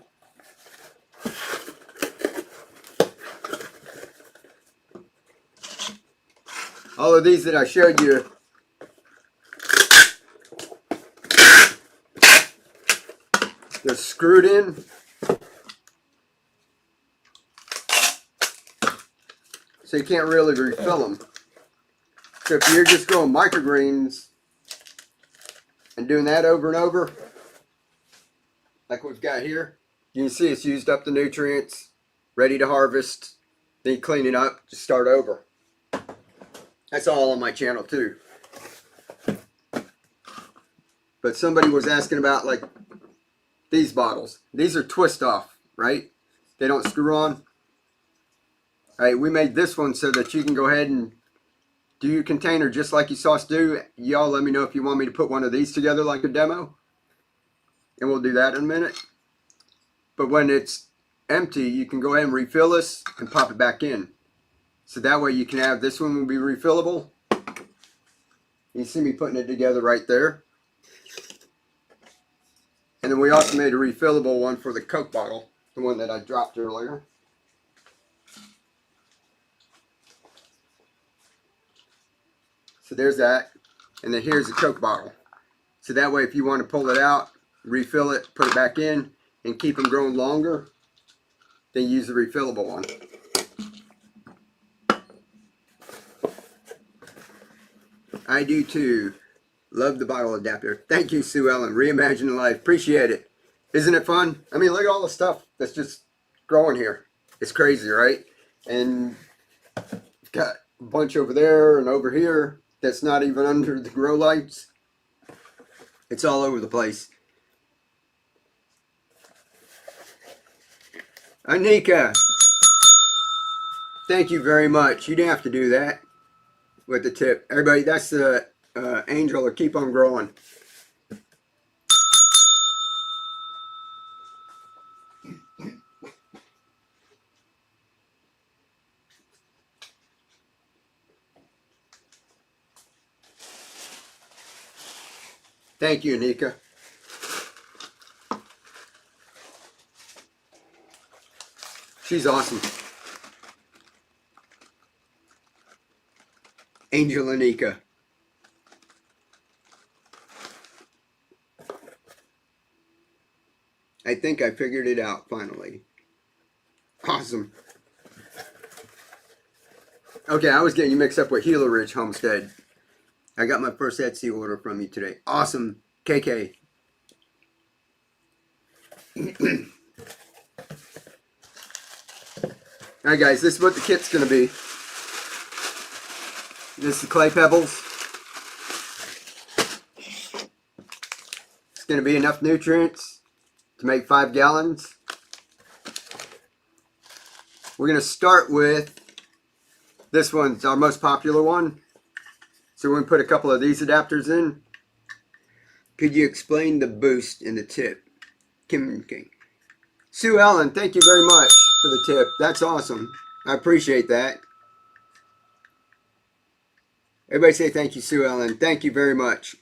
All of these that I showed you, they're screwed in. so you can't really refill them. So if you're just growing microgreens and doing that over and over, like we've got here, you can see it's used up the nutrients, ready to harvest. Then you clean it up, just start over. That's all on my channel too. But somebody was asking about like these bottles. These are twist off, right? They don't screw on. All right, we made this one so that you can go ahead and do your container just like you saw us do. Y'all let me know if you want me to put one of these together like a demo. And we'll do that in a minute. But when it's empty, you can go ahead and refill this and pop it back in. So that way you can have, this one will be refillable. You see me putting it together right there. And then we also made a refillable one for the Coke bottle, the one that I dropped earlier. So there's that. And then here's the Coke bottle. So that way if you want to pull it out, refill it, put it back in, and keep them growing longer, then use the refillable one. I do too. Love the bottle adapter. Thank you, Sue Ellen. Reimagining life. Appreciate it. Isn't it fun? I mean, look at all the stuff that's just growing here. It's crazy, right? And got a bunch over there and over here that's not even under the grow lights. It's all over the place. Anika, thank you very much. You didn't have to do that with the tip. Everybody, that's the angel or keep on growing. Thank you, Anika. She's awesome. Angel Anika. I think I figured it out finally. Awesome. Okay, I was getting you mixed up with Gila Ridge Homestead. I got my first Etsy order from you today. Awesome, KK. Alright guys, this is what the kit's going to be. This is the clay pebbles. It's going to be enough nutrients to make 5 gallons. We're going to start with, this one's our most popular one. So we're going to put a couple of these adapters in. Could you explain the boost in the tip? Kim King. Sue Ellen, thank you very much for the tip. That's awesome. I appreciate that. Everybody say thank you, Sue Ellen. Thank you very much.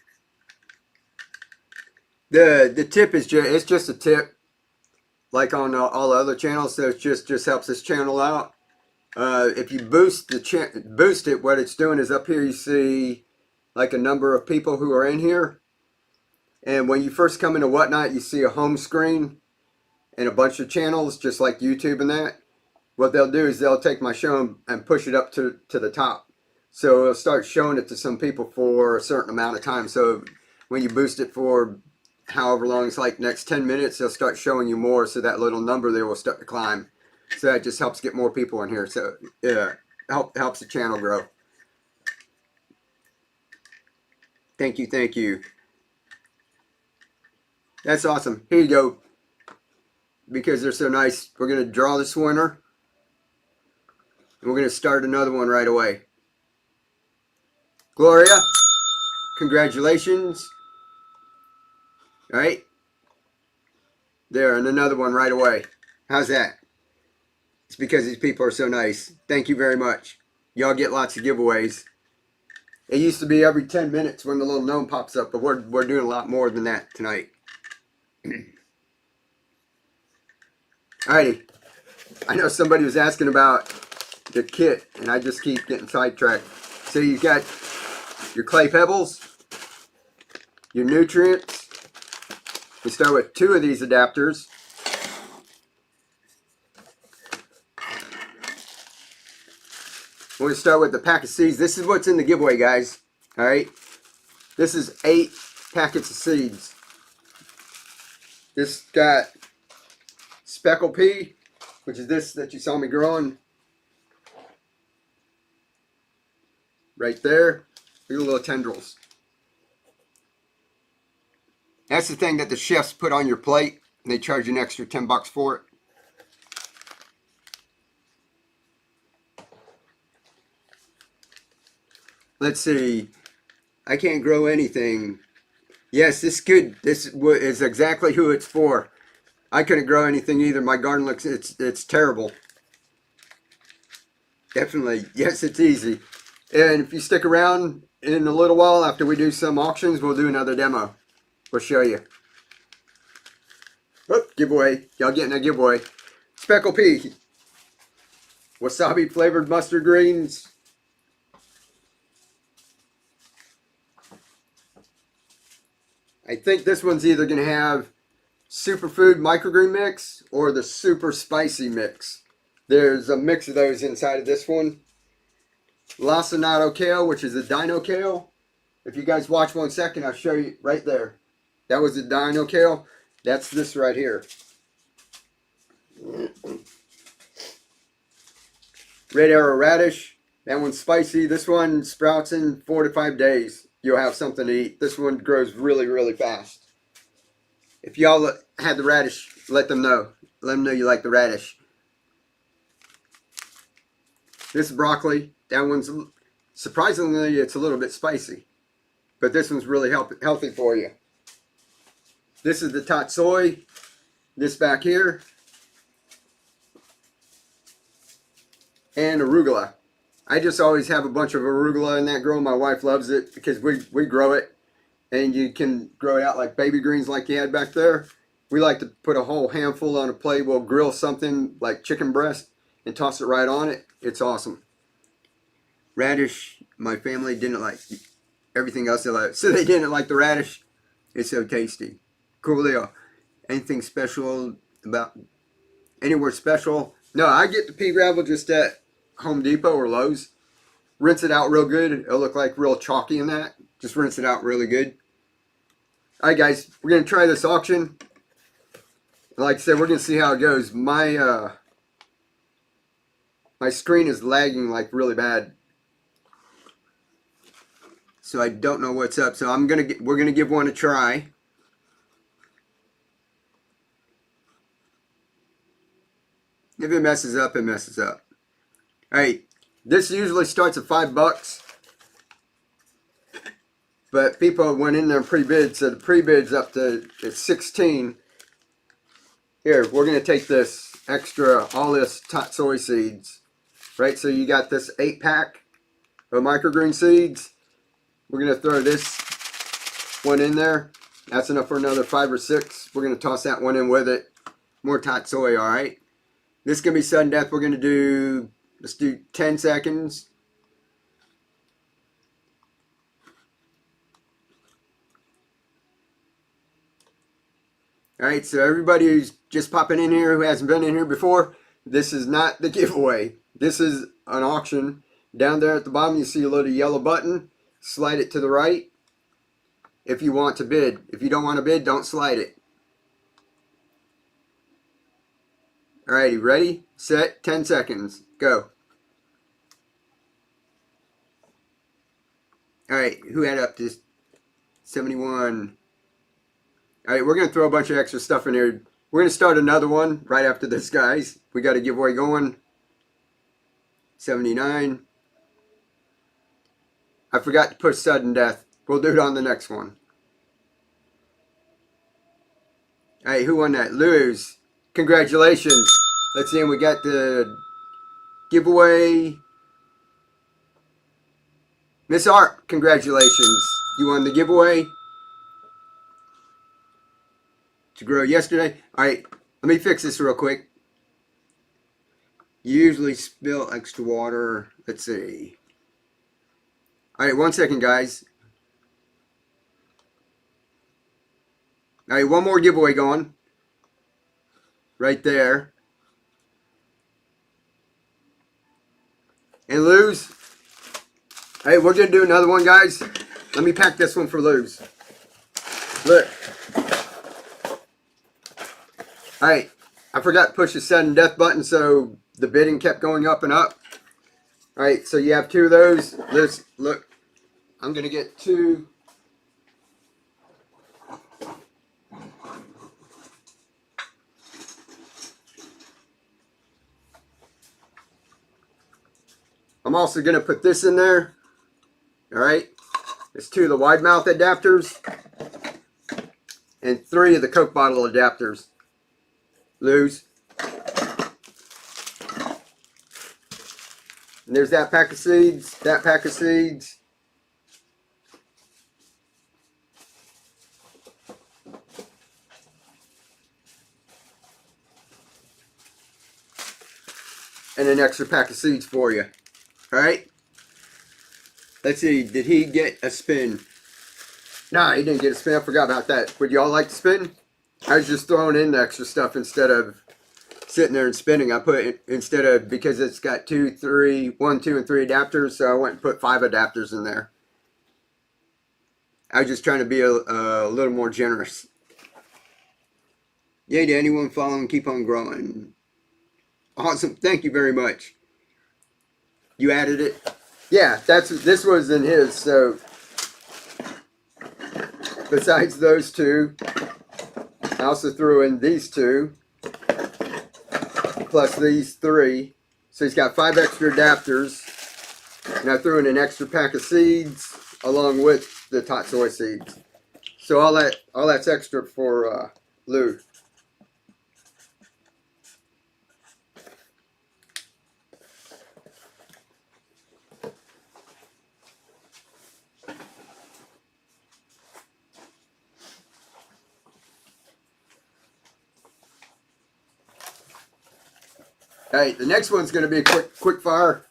The tip is it's just a tip, like on all other channels. So it just helps this channel out. If you boost it, what it's doing is up here you see like a number of people who are in here, and when you first come into Whatnot, you see a home screen and a bunch of channels, just like YouTube and that. What they'll do is they'll take my show and push it up to the top, so it'll start showing it to some people for a certain amount of time. So when you boost it for however long, it's like next 10 minutes, they'll start showing you more, so that little number there will start to climb. So that just helps get more people in here. So yeah, helps the channel grow. Thank you, thank you. That's awesome. Here you go. Because they're so nice, we're going to draw this winner. And we're going to start another one right away. Gloria, congratulations. All right. There, and another one right away. How's that? It's because these people are so nice. Thank you very much. Y'all get lots of giveaways. It used to be every 10 minutes when the little gnome pops up, but we're doing a lot more than that tonight. Alrighty. I know somebody was asking about the kit, and I just keep getting sidetracked. So you've got your clay pebbles, your nutrients. We start with 2 of these adapters. we're going to start with the pack of seeds. This is what's in the giveaway, guys. All right. This is 8 packets of seeds. This got speckle pea, which is this that you saw me growing. Right there. Look at the little tendrils. That's the thing that the chefs put on your plate, and they charge you an extra $10 for it. Let's see. I can't grow anything. Yes, this is good. This is exactly who it's for. I couldn't grow anything either. My garden looks, it's terrible. Definitely. Yes, it's easy. And if you stick around in a little while after we do some auctions, we'll do another demo. We'll show you. Oh, giveaway. Y'all getting a giveaway. Speckle pea. Wasabi flavored mustard greens. I think this one's either going to have superfood microgreen mix or the super spicy mix. There's a mix of those inside of this one. Lacinato kale, which is a dino kale. If you guys watch 1 second, I'll show you right there. That was a dino kale. That's this right here. Red arrow radish. That one's spicy. This one sprouts in 4 to 5 days. You'll have something to eat. This one grows really, really fast. If y'all had the radish, let them know. Let them know you like the radish. This is broccoli. That one's, surprisingly, it's a little bit spicy. But this one's really healthy for you. This is the tatsoi. This back here. And arugula. I just always have a bunch of arugula in that grow. My wife loves it because we grow it. And you can grow it out like baby greens like you had back there. We like to put a whole handful on a plate. We'll grill something like chicken breast and toss it right on it. It's awesome. Radish, my family didn't like. Everything else they like. So they didn't like the radish. It's so tasty. Cool deal. Anything special about, anywhere special? No, I get the pea gravel just at Home Depot or Lowe's. Rinse it out real good. It'll look like real chalky in that. Just rinse it out really good. Alright guys, we're going to try this auction. Like I said, we're going to see how it goes. My screen is lagging like really bad. So I don't know what's up. So we're going to give one a try. If it messes up, it messes up. Alright, this usually starts at $5. But people went in there and pre-bid, so the pre-bid's up to it's 16. Here, we're going to take this extra, all this tatsoi seeds. Right, so you got this 8-pack of microgreen seeds. We're going to throw this one in there. That's enough for another 5 or 6. We're going to toss that one in with it. More tatsoi, alright? This is going to be sudden death. We're going to do, let's do 10 seconds. Alright, so everybody who's just popping in here who hasn't been in here before, this is not the giveaway. This is an auction. Down there at the bottom you see a little yellow button. Slide it to the right if you want to bid. If you don't want to bid, don't slide it. Alrighty, ready, set, 10 seconds, go. Alright, who had up to 71? Alright, we're going to throw a bunch of extra stuff in here. We're going to start another one right after this, guys. We got a giveaway going. 79. I forgot to push sudden death. We'll do it on the next one. Alright, who won that? Lose. Congratulations. Let's see, and we got the giveaway. Miss Art, congratulations. You won the giveaway to grow yesterday. Alright, let me fix this real quick. You usually spill extra water. Let's see. Alright, 1 second, guys. Alright, one more giveaway going. Right there. And Lou's. Hey, we're going to do another one, guys. Let me pack this one for Lou's. Look. Alright. I forgot to push the sudden death button, so the bidding kept going up and up. Alright, so you have 2 of those. Let's look. I'm going to get 2. I'm also going to put this in there. Alright. It's 2 of the wide mouth adapters. And 3 of the Coke bottle adapters. Lou's. And there's that pack of seeds. That pack of seeds. And an extra pack of seeds for you. Alright? Let's see. Did he get a spin? Nah, he didn't get a spin. I forgot about that. Would y'all like to spin? I was just throwing in the extra stuff instead of sitting there and spinning. I put it instead of, because it's got 1, 2, and 3 adapters, so I went and put 5 adapters in there. I was just trying to be a little more generous. Yay to anyone following, keep on growing. Awesome, thank you very much. You added it? Yeah, this was in his, so besides those 2, I also threw in these 2, plus these 3. So he's got 5 extra adapters. And I threw in an extra pack of seeds along with the tot soy seeds. So all that's extra for Lou. Alright, the next one's going to be a quick fire.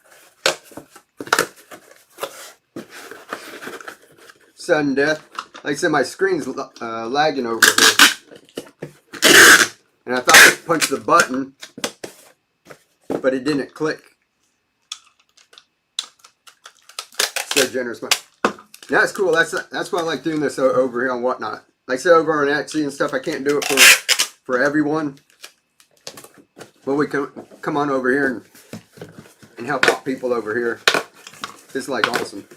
Sudden death. Like I said, my screen's lagging over here. And I thought I punched the button, but it didn't click. So generous. That's cool. That's why I like doing this over here on Whatnot. Like I said, over on Etsy and stuff, I can't do it for everyone. But we can come on over here and help out people over here. It's like awesome.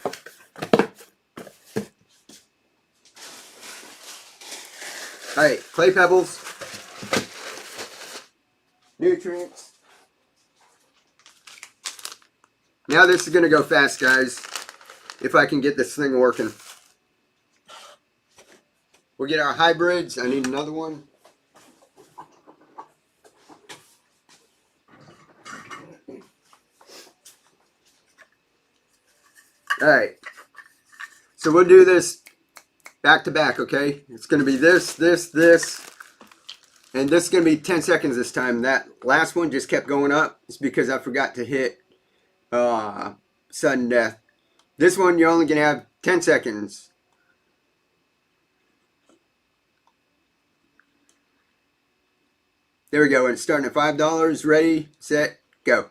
Alright, clay pebbles, nutrients. Now this is going to go fast, guys, if I can get this thing working. We'll get our hybrids. I need another one. Alright, so we'll do this back to back, okay? It's going to be this, and this is going to be 10 seconds this time. That last one just kept going up. It's because I forgot to hit sudden death. This one, you're only going to have 10 seconds. There we go, and it's starting at $5. Ready, set, go.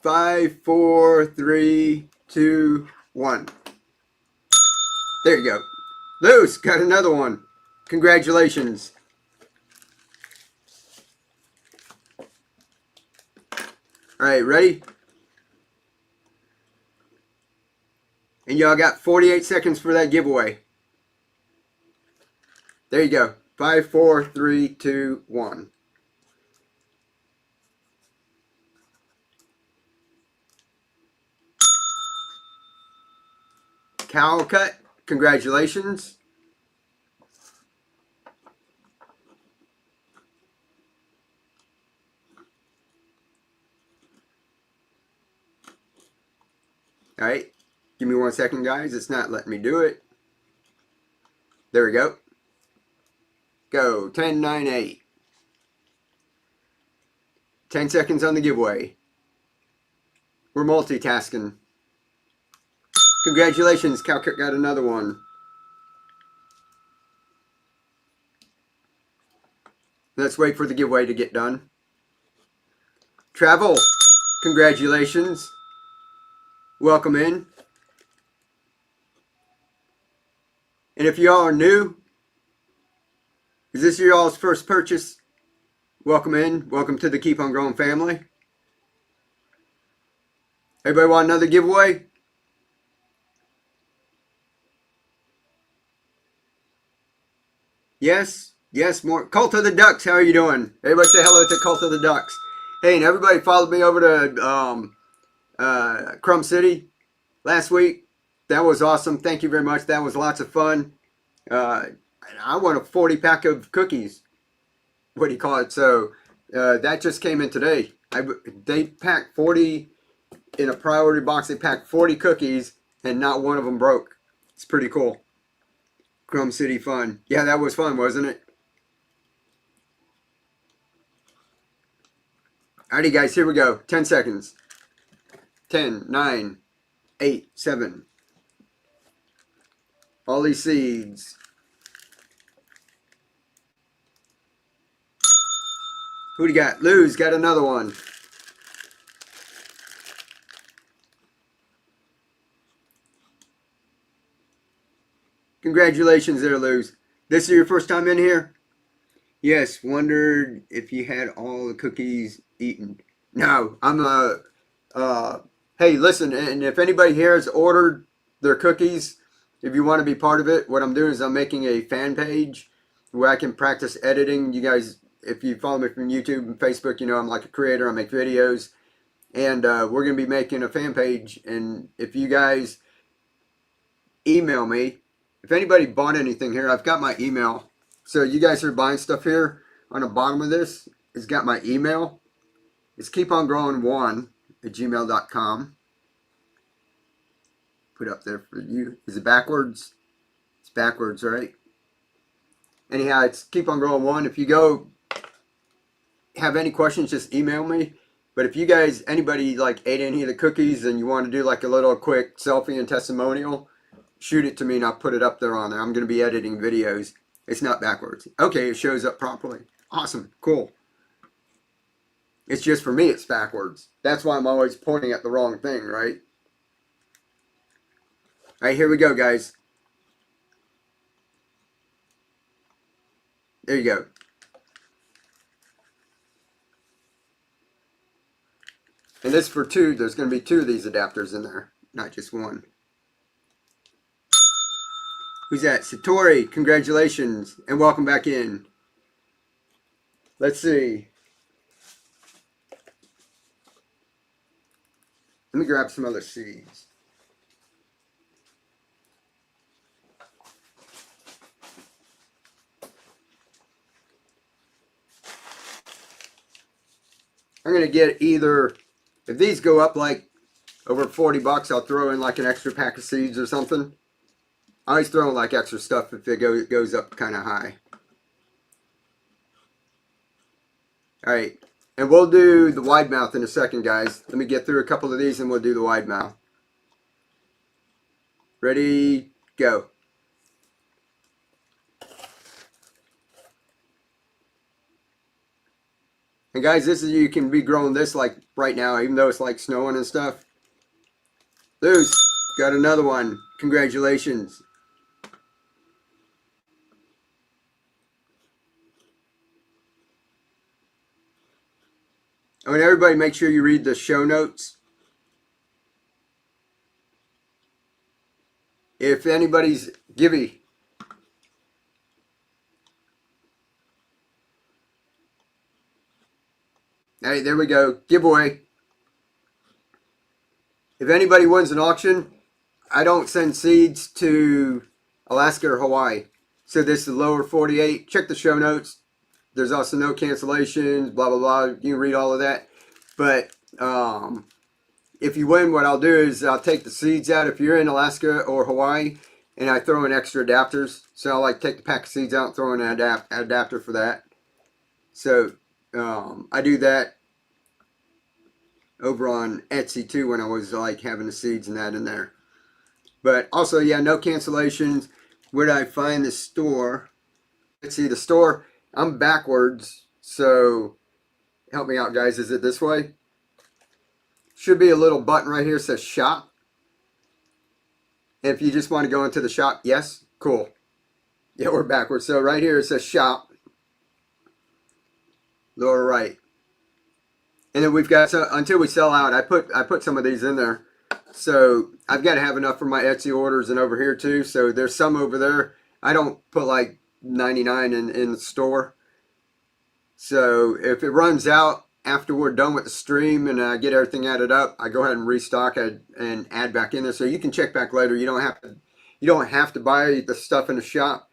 5, 4, 3, 2, 1. There you go. Lou's got another one. Congratulations. Alright, ready? And y'all got 48 seconds for that giveaway. There you go. 5, 4, 3, 2, 1. Cowl cut. Congratulations. Alright. Give me 1 second, guys. It's not letting me do it. There we go. Go. 10, 9, 8. 10 seconds on the giveaway. We're multitasking. Congratulations, Calcut got another one. Let's wait for the giveaway to get done. Travel, congratulations. Welcome in. And if y'all are new, is this y'all's first purchase? Welcome in. Welcome to the Keep on Growing family. Everybody want another giveaway? Yes, yes, more. Cult of the Ducks, how are you doing? Everybody say hello to Cult of the Ducks. Hey, and everybody followed me over to Crumb City last week. That was awesome. Thank you very much. That was lots of fun. I won a 40 pack of cookies. What do you call it? So that just came in today. They packed 40 in a priority box. They packed 40 cookies and not one of them broke. It's pretty cool. Crumb City fun. Yeah, that was fun, wasn't it? Alrighty, guys, here we go. 10 seconds. 10, 9, 8, 7. All these seeds. Who do you got? Lou's got another one. Congratulations there, Lou's. This is your first time in here? Yes, wondered if you had all the cookies eaten. No, I'm hey, listen, and if anybody here has ordered their cookies, if you want to be part of it, what I'm doing is I'm making a fan page where I can practice editing. You guys, if you follow me from YouTube and Facebook, you know I'm like a creator. I make videos. And we're going to be making a fan page. And if you guys email me, if anybody bought anything here, I've got my email. So you guys are buying stuff here. On the bottom of this, it's got my email. It's keepongrowing1@gmail.com. Put up there for you. Is it backwards? It's backwards, right? Anyhow, it's keepongrowing1. If you go have any questions, just email me. But if you guys, anybody like ate any of the cookies and you want to do like a little quick selfie and testimonial, shoot it to me and I'll put it up there on there. I'm going to be editing videos. It's not backwards. Okay, it shows up properly. Awesome. Cool. It's just for me it's backwards. That's why I'm always pointing at the wrong thing, right? All right, here we go, guys. There you go. And this is for two. There's going to be two of these adapters in there, not just one. Who's that? Satori, congratulations and welcome back in. Let's see. Let me grab some other seeds. I'm going to get either, if these go up like over 40 bucks, I'll throw in like an extra pack of seeds or something. I always throw in like extra stuff if it goes up kind of high. Alright, and we'll do the wide mouth in a second, guys. Let me get through a couple of these and we'll do the wide mouth. Ready, go. And guys, this is, you can be growing this like right now, even though it's like snowing and stuff. Luce, got another one. Congratulations. I want everybody make sure you read the show notes. If anybody's Gibby. Hey, there we go. Giveaway. If anybody wins an auction, I don't send seeds to Alaska or Hawaii. So this is the lower 48. Check the show notes. There's also no cancellations, blah, blah, blah. You can read all of that. But if you win, what I'll do is I'll take the seeds out if you're in Alaska or Hawaii, and I throw in extra adapters. So I'll like take the pack of seeds out and throw in an adapter for that. So I do that over on Etsy too when I was like having the seeds and that in there. But also, yeah, no cancellations. Where did I find the store? Let's see, the store. I'm backwards. So help me out, guys. Is it this way? Should be a little button right here that says shop. If you just want to go into the shop, yes, cool. Yeah, we're backwards. So right here it says shop, lower right. And then we've got, so until we sell out, I put some of these in there. So I've got to have enough for my Etsy orders and over here too. So there's some over there. I don't put like 99 in the store. So if it runs out after we're done with the stream and I get everything added up, I go ahead and restock it and add back in there. So you can check back later. You don't have to buy the stuff in the shop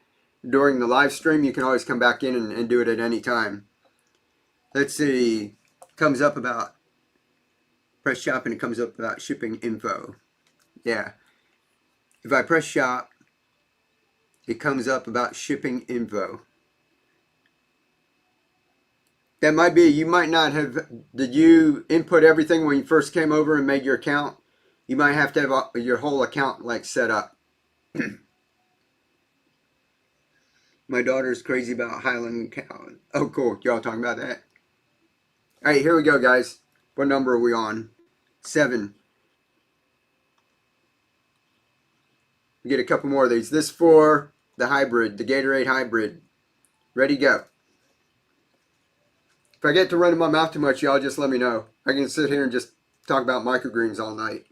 during the live stream. You can always come back in and do it at any time. Let's see. Comes up about press shop and it comes up about shipping info. Yeah. If I press shop, it comes up about shipping info. That might be, you might not have, did you input everything when you first came over and made your account? You might have to have your whole account like set up. My daughter's crazy about Highland Cow. Oh, cool. Y'all talking about that? All right, here we go, guys. What number are we on? 7. We get a couple more of these. This for the hybrid, the Gatorade hybrid. Ready, go. If I get to running my mouth too much, y'all just let me know. I can sit here and just talk about microgreens all night.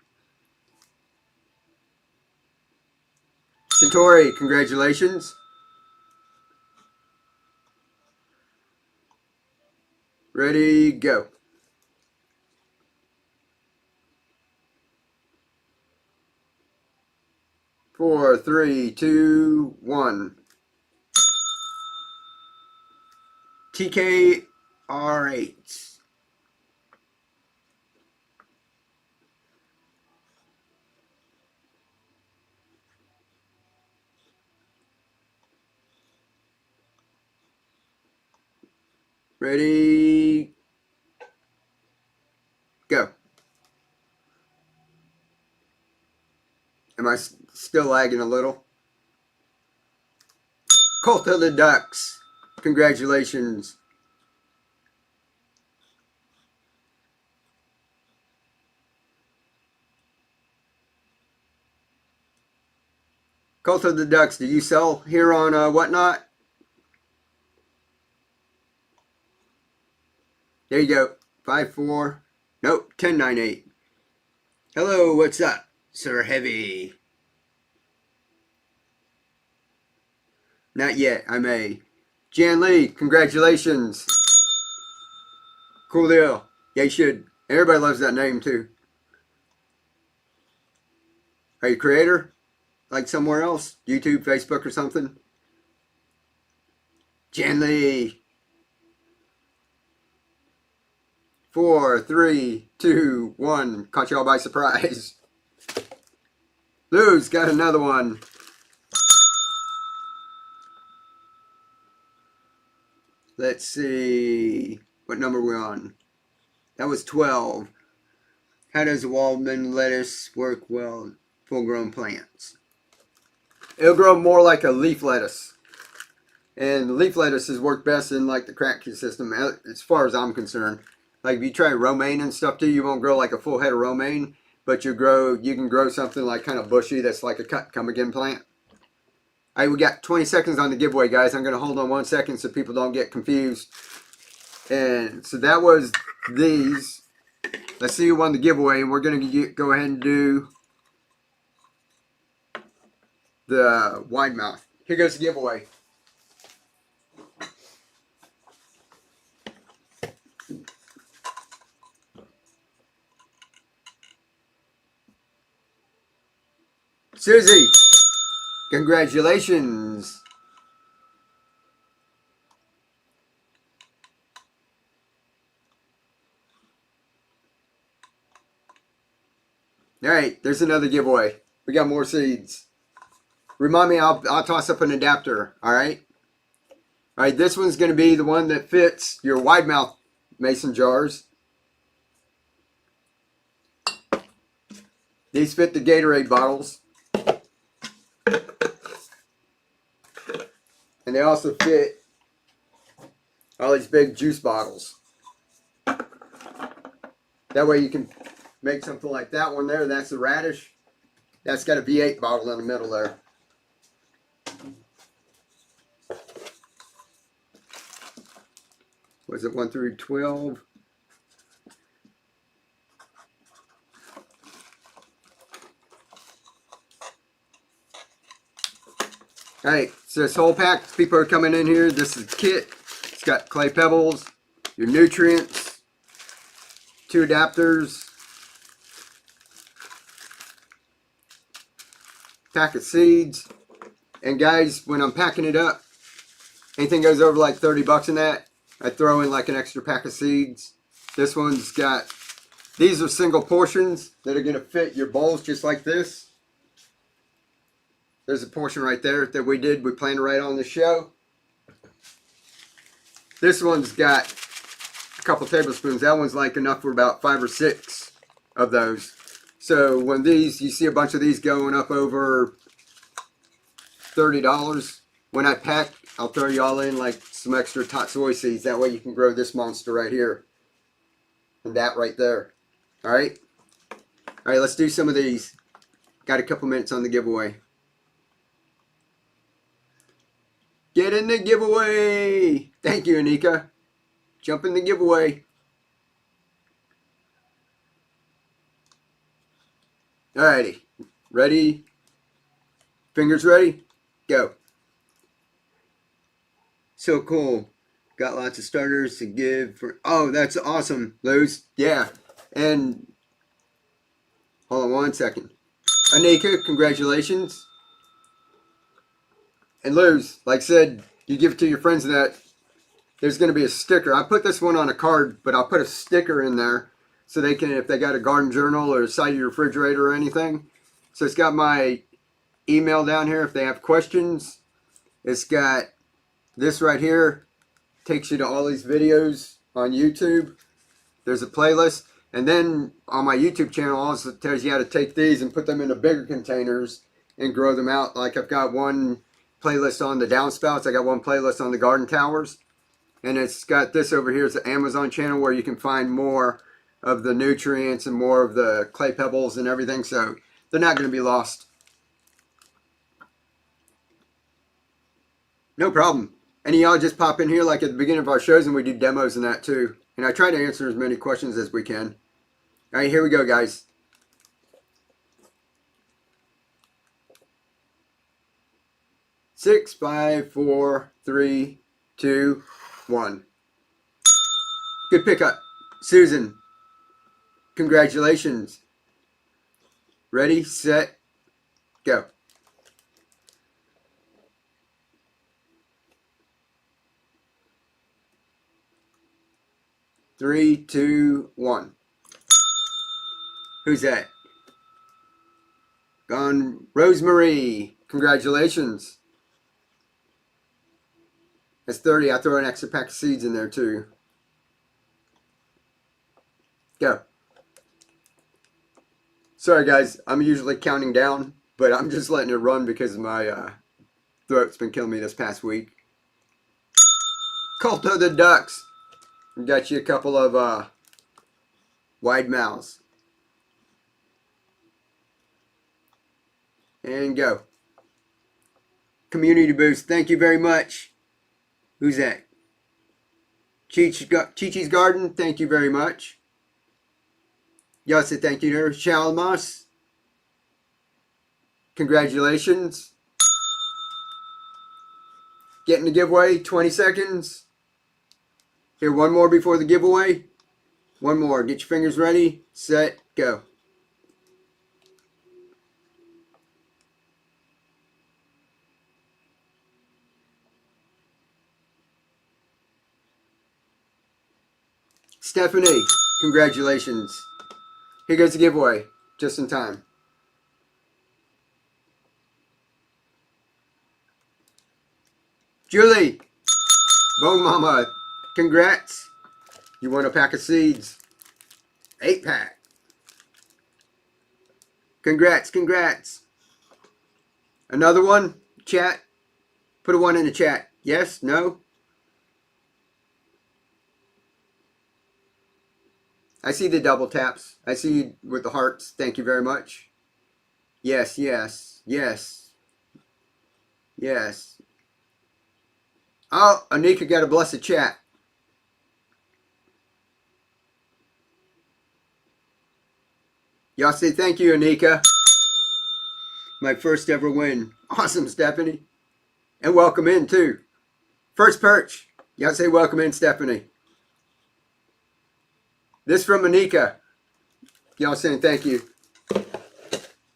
Centauri, congratulations. Ready, go. 4, 3, 2, 1. TKR8. Ready, go. Am I still lagging a little? Cult of the Ducks. Congratulations. Cult of the Ducks, do you sell here on Whatnot? There you go. 5-4. Nope, 10-9-8. Hello, what's up, Sir Heavy? Not yet, I may. Jan Lee, congratulations. Cool deal. Yeah, you should. Everybody loves that name too. Are you a creator? Like somewhere else? YouTube, Facebook, or something? Jan Lee. 4, 3, 2, 1. Caught y'all by surprise. Lou's got another one. Let's see. What number are we on? That was 12. How does Waldman lettuce work well full-grown plants? It'll grow more like a leaf lettuce. And leaf lettuces work best in like the crack system as far as I'm concerned. Like if you try romaine and stuff too, you won't grow like a full head of romaine, but you can grow something like kind of bushy that's like a cut come again plant. All right, we got 20 seconds on the giveaway, guys. I'm going to hold on 1 second so people don't get confused. And so that was these. Let's see who won the giveaway, and we're going to go ahead and do the wide mouth. Here goes the giveaway. Susie, congratulations. All right, there's another giveaway. We got more seeds. Remind me, I'll toss up an adapter, all right? All right, this one's going to be the one that fits your wide mouth mason jars. These fit the Gatorade bottles. And they also fit All these big juice bottles. That way you can make something like that one there. That's the radish. That's got a V8 bottle in the middle there. Was it 1 through 12? Alright, so this whole pack, people are coming in here. This is the kit. It's got clay pebbles, your nutrients, 2 adapters, pack of seeds. And guys, when I'm packing it up, anything goes over like 30 bucks in that, I throw in like an extra pack of seeds. This one's got, these are single portions that are going to fit your bowls just like this. There's a portion right there that we planned right on the show. This one's got a couple tablespoons. That one's like enough for about 5 or 6 of those. So when these, you see a bunch of these going up over $30, when I pack, I'll throw you all in like some extra soy seeds. That way you can grow this monster right here. And that right there. Alright? Alright, let's do some of these. Got a couple minutes on the giveaway. Get in the giveaway! Thank you, Anika. Jump in the giveaway. Alrighty. Ready? Fingers ready? Go. So cool. Got lots of starters to give for... Oh, that's awesome, Luz. Yeah. And... Hold on one second. Anika, congratulations. And Luz, like I said, you give it to your friends that there's going to be a sticker. I put this one on a card, but I'll put a sticker in there so they can, if they got a garden journal or side of your refrigerator or anything. So it's got my email down here if they have questions. It's got this right here. Takes you to all these videos on YouTube. There's a playlist. And then on my YouTube channel also tells you how to take these and put them into bigger containers and grow them out. Like I've got one playlist on the downspouts. I got one playlist on the garden towers. And it's got this over here. It's the Amazon channel where you can find more of the nutrients and more of the clay pebbles and everything. So they're not going to be lost. No problem. And y'all just pop in here like at the beginning of our shows and we do demos and that too. And I try to answer as many questions as we can. All right, here we go, guys. 6, 5, 4, 3, 2, 1. Good pickup. Susan, congratulations. Ready, set, go. Three, two, one. Who's that? Gone. Rosemary. Congratulations. That's 30. I throw an extra pack of seeds in there too. Go. Sorry guys, I'm usually counting down, but I'm just letting it run because my throat's been killing me this past week. Cult of the Ducks. Got you a couple of wide mouths. And go. Community boost. Thank you very much. Who's that? Chi-Chi's Garden. Thank you very much. Y'all said thank you to her. Shalmas. Congratulations. Getting the giveaway. 20 seconds. Here, one more before the giveaway. One more. Get your fingers ready. Set. Go. Stephanie, congratulations. Here goes the giveaway. Just in time. Julie, Bone Mama, congrats. You won a pack of seeds. 8-pack. Congrats, congrats. Another one? Chat? Put a 1 in the chat. Yes? No? I see the double taps. I see you with the hearts. Thank you very much. Yes, yes, yes, yes. Oh, Anika got a blessed chat. Y'all say thank you, Anika. My first ever win. Awesome, Stephanie. And welcome in, too. First perch. Y'all say welcome in, Stephanie. This from Anika. Y'all saying thank you.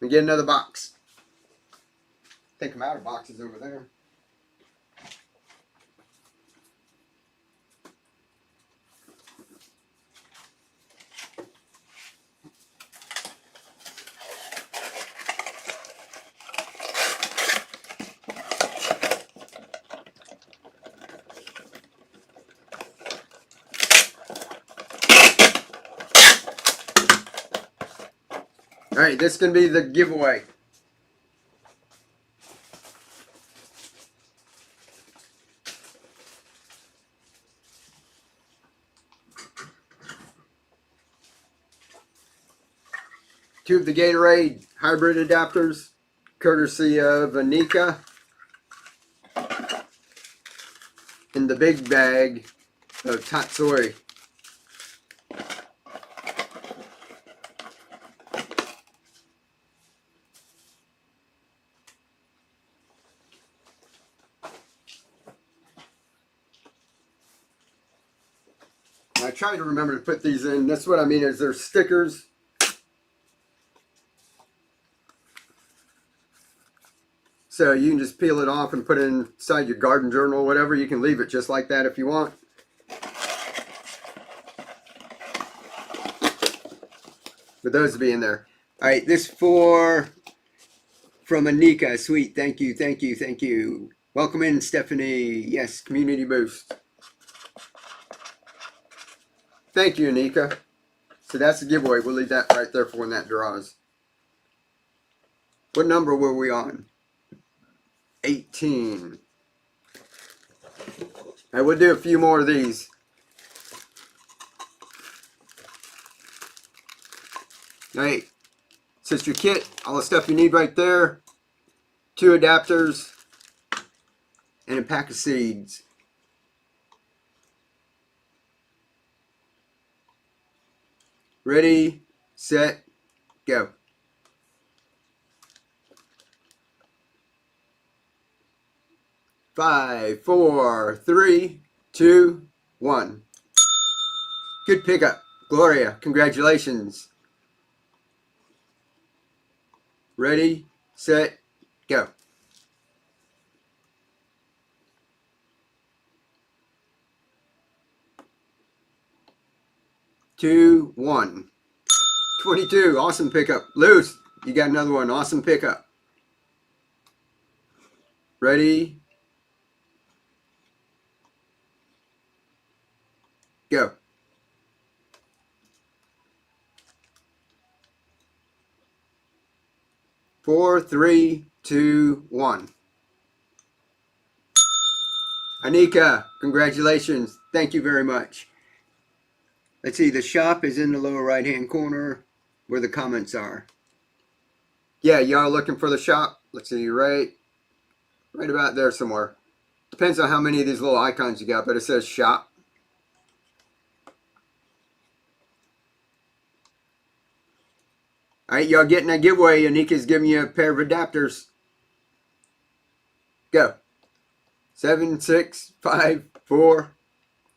And get another box. I think I'm out of boxes over there. All right, this is going to be the giveaway. Two of the Gatorade hybrid adapters, courtesy of Anika. And the big bag of Tatsoi. I try to remember to put these in. That's what I mean is they're stickers. So you can just peel it off and put it inside your garden journal or whatever. You can leave it just like that if you want. But those will be in there. All right, this from Anika. Sweet. Thank you, thank you, thank you. Welcome in, Stephanie. Yes, community boost. Thank you, Anika. So that's the giveaway. We'll leave that right there for when that draws. What number were we on? 18. I will do a few more of these. All right. So it's your kit. All the stuff you need right there. 2 adapters. And a pack of seeds. Ready, set, go. Five, four, three, two, one. Good pickup. Gloria, congratulations. Ready, set, go. Two, one. 22, awesome pickup. Loose, you got another one, awesome pickup. Ready, go. 4, 3, 2, 1. Anika, congratulations. Thank you very much. Let's see, the shop is in the lower right-hand corner where the comments are. Yeah, y'all looking for the shop? Let's see, right about there somewhere. Depends on how many of these little icons you got, but it says shop. All right, y'all getting a giveaway. Anika's giving you a pair of adapters. Go. 7, 6, 5, 4,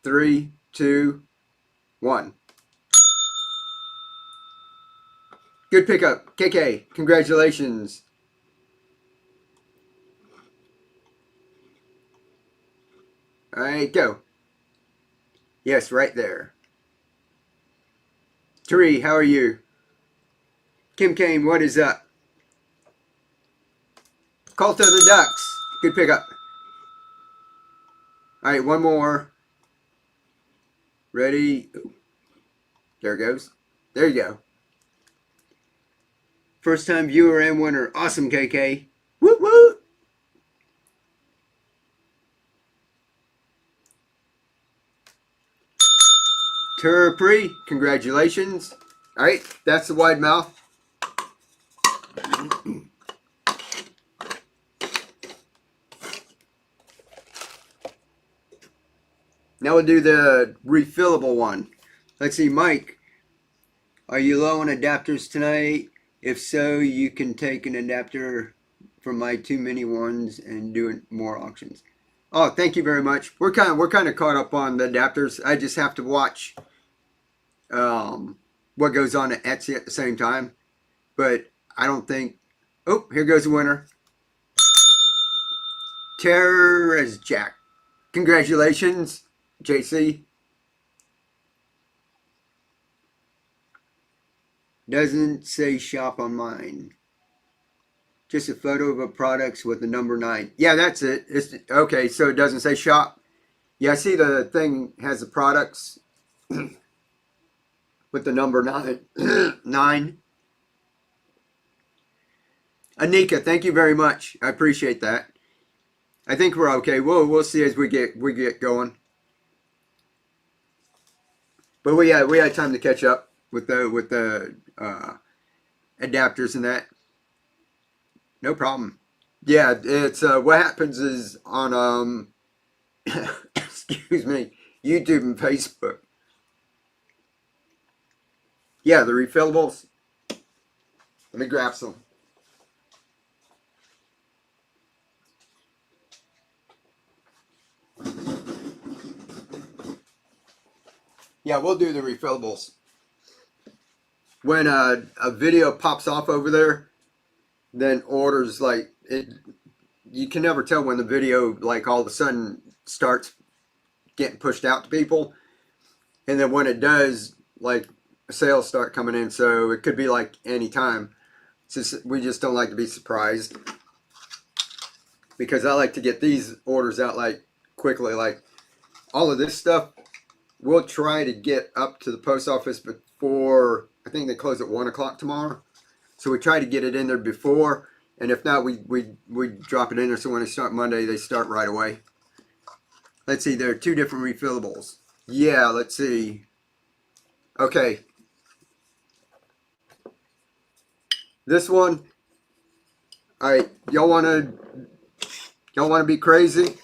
3, 2, 1. Good pickup. KK, congratulations. All right, go. Yes, right there. Tari, how are you? Kim Kane, what is up? Cult of the Ducks. Good pickup. All right, one more. Ready? Ooh. There it goes. There you go. First time viewer and winner. Awesome, KK. Woot woot. Turpre, congratulations. All right, that's the wide mouth. Now we'll do the refillable one. Let's see, Mike, are you low on adapters tonight? If so, you can take an adapter from my 2 mini ones and do more auctions. Oh, thank you very much. We're kind of caught up on the adapters. I just have to watch what goes on at Etsy at the same time. But I don't think. Oh, here goes the winner. Terror as Jack. Congratulations, JC. Doesn't say shop on mine. Just a photo of a products with the number 9. Yeah, that's it. It's okay, so it doesn't say shop. Yeah, I see the thing has the products with the number 9. 9. Anika, thank you very much. I appreciate that. I think we're okay. We'll see as we get going. But we had time to catch up with the adapters and that. No problem. Yeah, it's what happens is on excuse me, YouTube and Facebook. Yeah, the refillables. Let me grab some. Yeah, we'll do the refillables. When a video pops off over there, then orders like it. You can never tell when the video like all of a sudden starts getting pushed out to people, and then when it does, like sales start coming in. So it could be like any time. We just don't like to be surprised because I like to get these orders out like quickly. Like all of this stuff, we'll try to get up to the post office before. I think they close at 1 o'clock tomorrow. So we try to get it in there before, and if not, we drop it in there. So when they start Monday, they start right away. Let's see, there are 2 different refillables. Yeah, let's see. Okay. This one. All right, y'all wanna be crazy?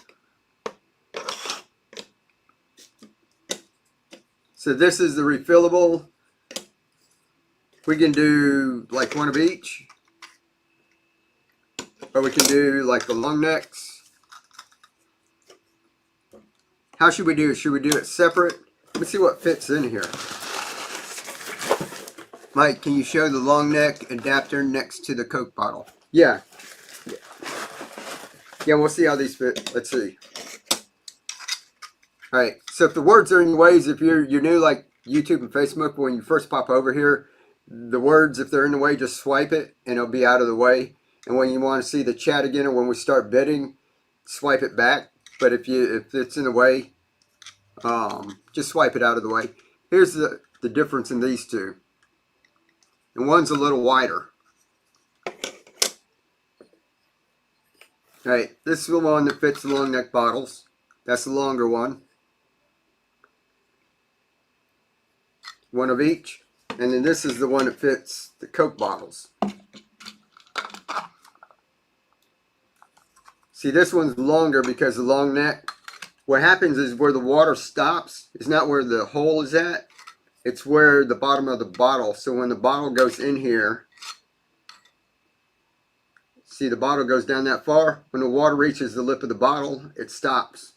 So this is the refillable. We can do like one of each, or we can do like the long necks. How should we do it? Should we do it separate? Let me see what fits in here. Mike, can you show the long neck adapter next to the Coke bottle? Yeah. Yeah, we'll see how these fit. Let's see. All right. So if the words are in your ways, if you're new like YouTube and Facebook, when you first pop over here, the words, if they're in the way, just swipe it and it'll be out of the way. And when you want to see the chat again, or when we start bidding, swipe it back. But if it's in the way, just swipe it out of the way. Here's the difference in these two. And one's a little wider. All right, this is the one that fits the long neck bottles. That's the longer one. One of each. And then this is the one that fits the Coke bottles. See, this one's longer because the long neck. What happens is where the water stops is not where the hole is at. It's where the bottom of the bottle. So when the bottle goes in here, see the bottle goes down that far. When the water reaches the lip of the bottle, it stops.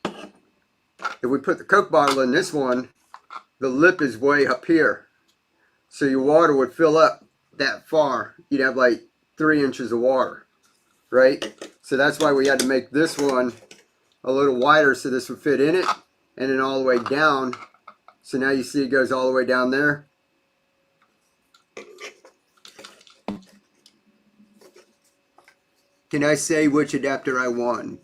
If we put the Coke bottle in this one, the lip is way up here. So your water would fill up that far. You'd have like 3 inches of water, right? So that's why we had to make this one a little wider so this would fit in it, and then all the way down. So now you see it goes all the way down there. Can I say which adapter I won?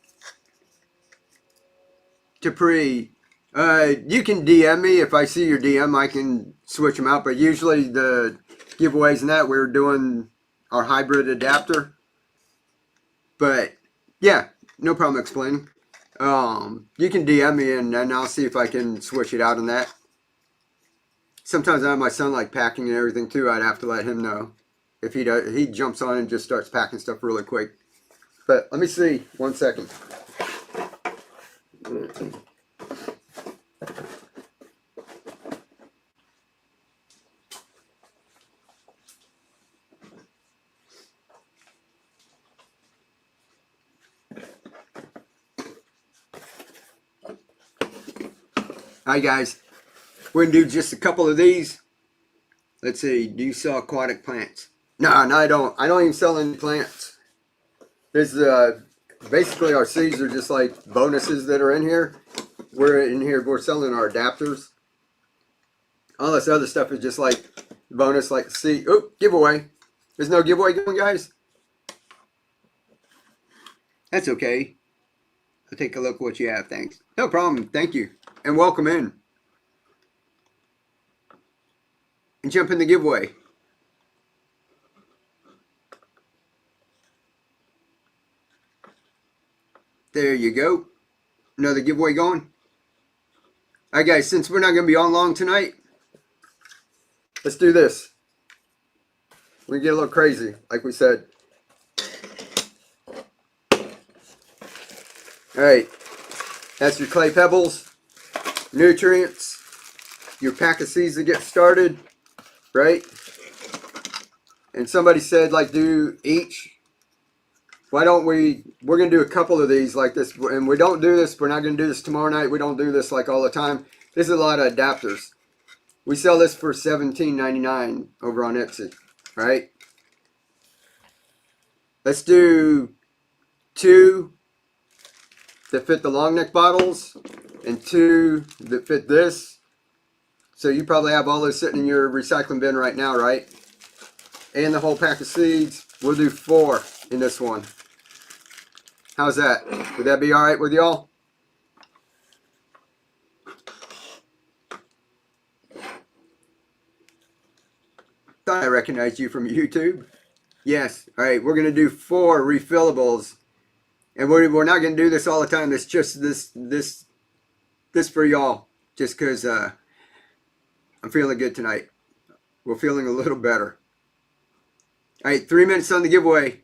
Capri, you can DM me. If I see your DM, I can switch them out. But usually the giveaways and that, we're doing our hybrid adapter. But yeah, no problem explaining. You can DM me and I'll see if I can switch it out in that. sometimes I have my son like packing and everything too. I'd have to let him know. If he does, he jumps on and just starts packing stuff really quick. But let me see. 1 second. Alright guys, we're going to do just a couple of these. Let's see, do you sell aquatic plants? No, I don't. I don't even sell any plants. This is basically our seeds are just like bonuses that are in here. We're in here, we're selling our adapters. All this other stuff is just like bonus, like seed. Oh, giveaway. There's no giveaway going, guys? That's okay. I'll take a look at what you have, thanks. No problem, thank you. And welcome in. And jump in the giveaway. There you go. Another giveaway going. Alright guys, since we're not going to be on long tonight, let's do this. We're going to get a little crazy, like we said. Alright, that's your clay pebbles, nutrients, your pack of seeds to get started, right? And somebody said, like, do each. Why don't we're going to do a couple of these like this, and we don't do this, we're not going to do this tomorrow night, we don't do this like all the time. This is a lot of adapters. We sell this for $17.99 over on Etsy, right? Let's do 2 that fit the long neck bottles and 2 that fit this. So you probably have all those sitting in your recycling bin right now, right? And the whole pack of seeds. We'll do 4 in this one. How's that? Would that be all right with y'all? Thought I recognized you from YouTube. Yes. All right. We're going to do 4 refillables. And we're not going to do this all the time. It's just this for y'all. Just because I'm feeling good tonight. We're feeling a little better. All right. 3 minutes on the giveaway.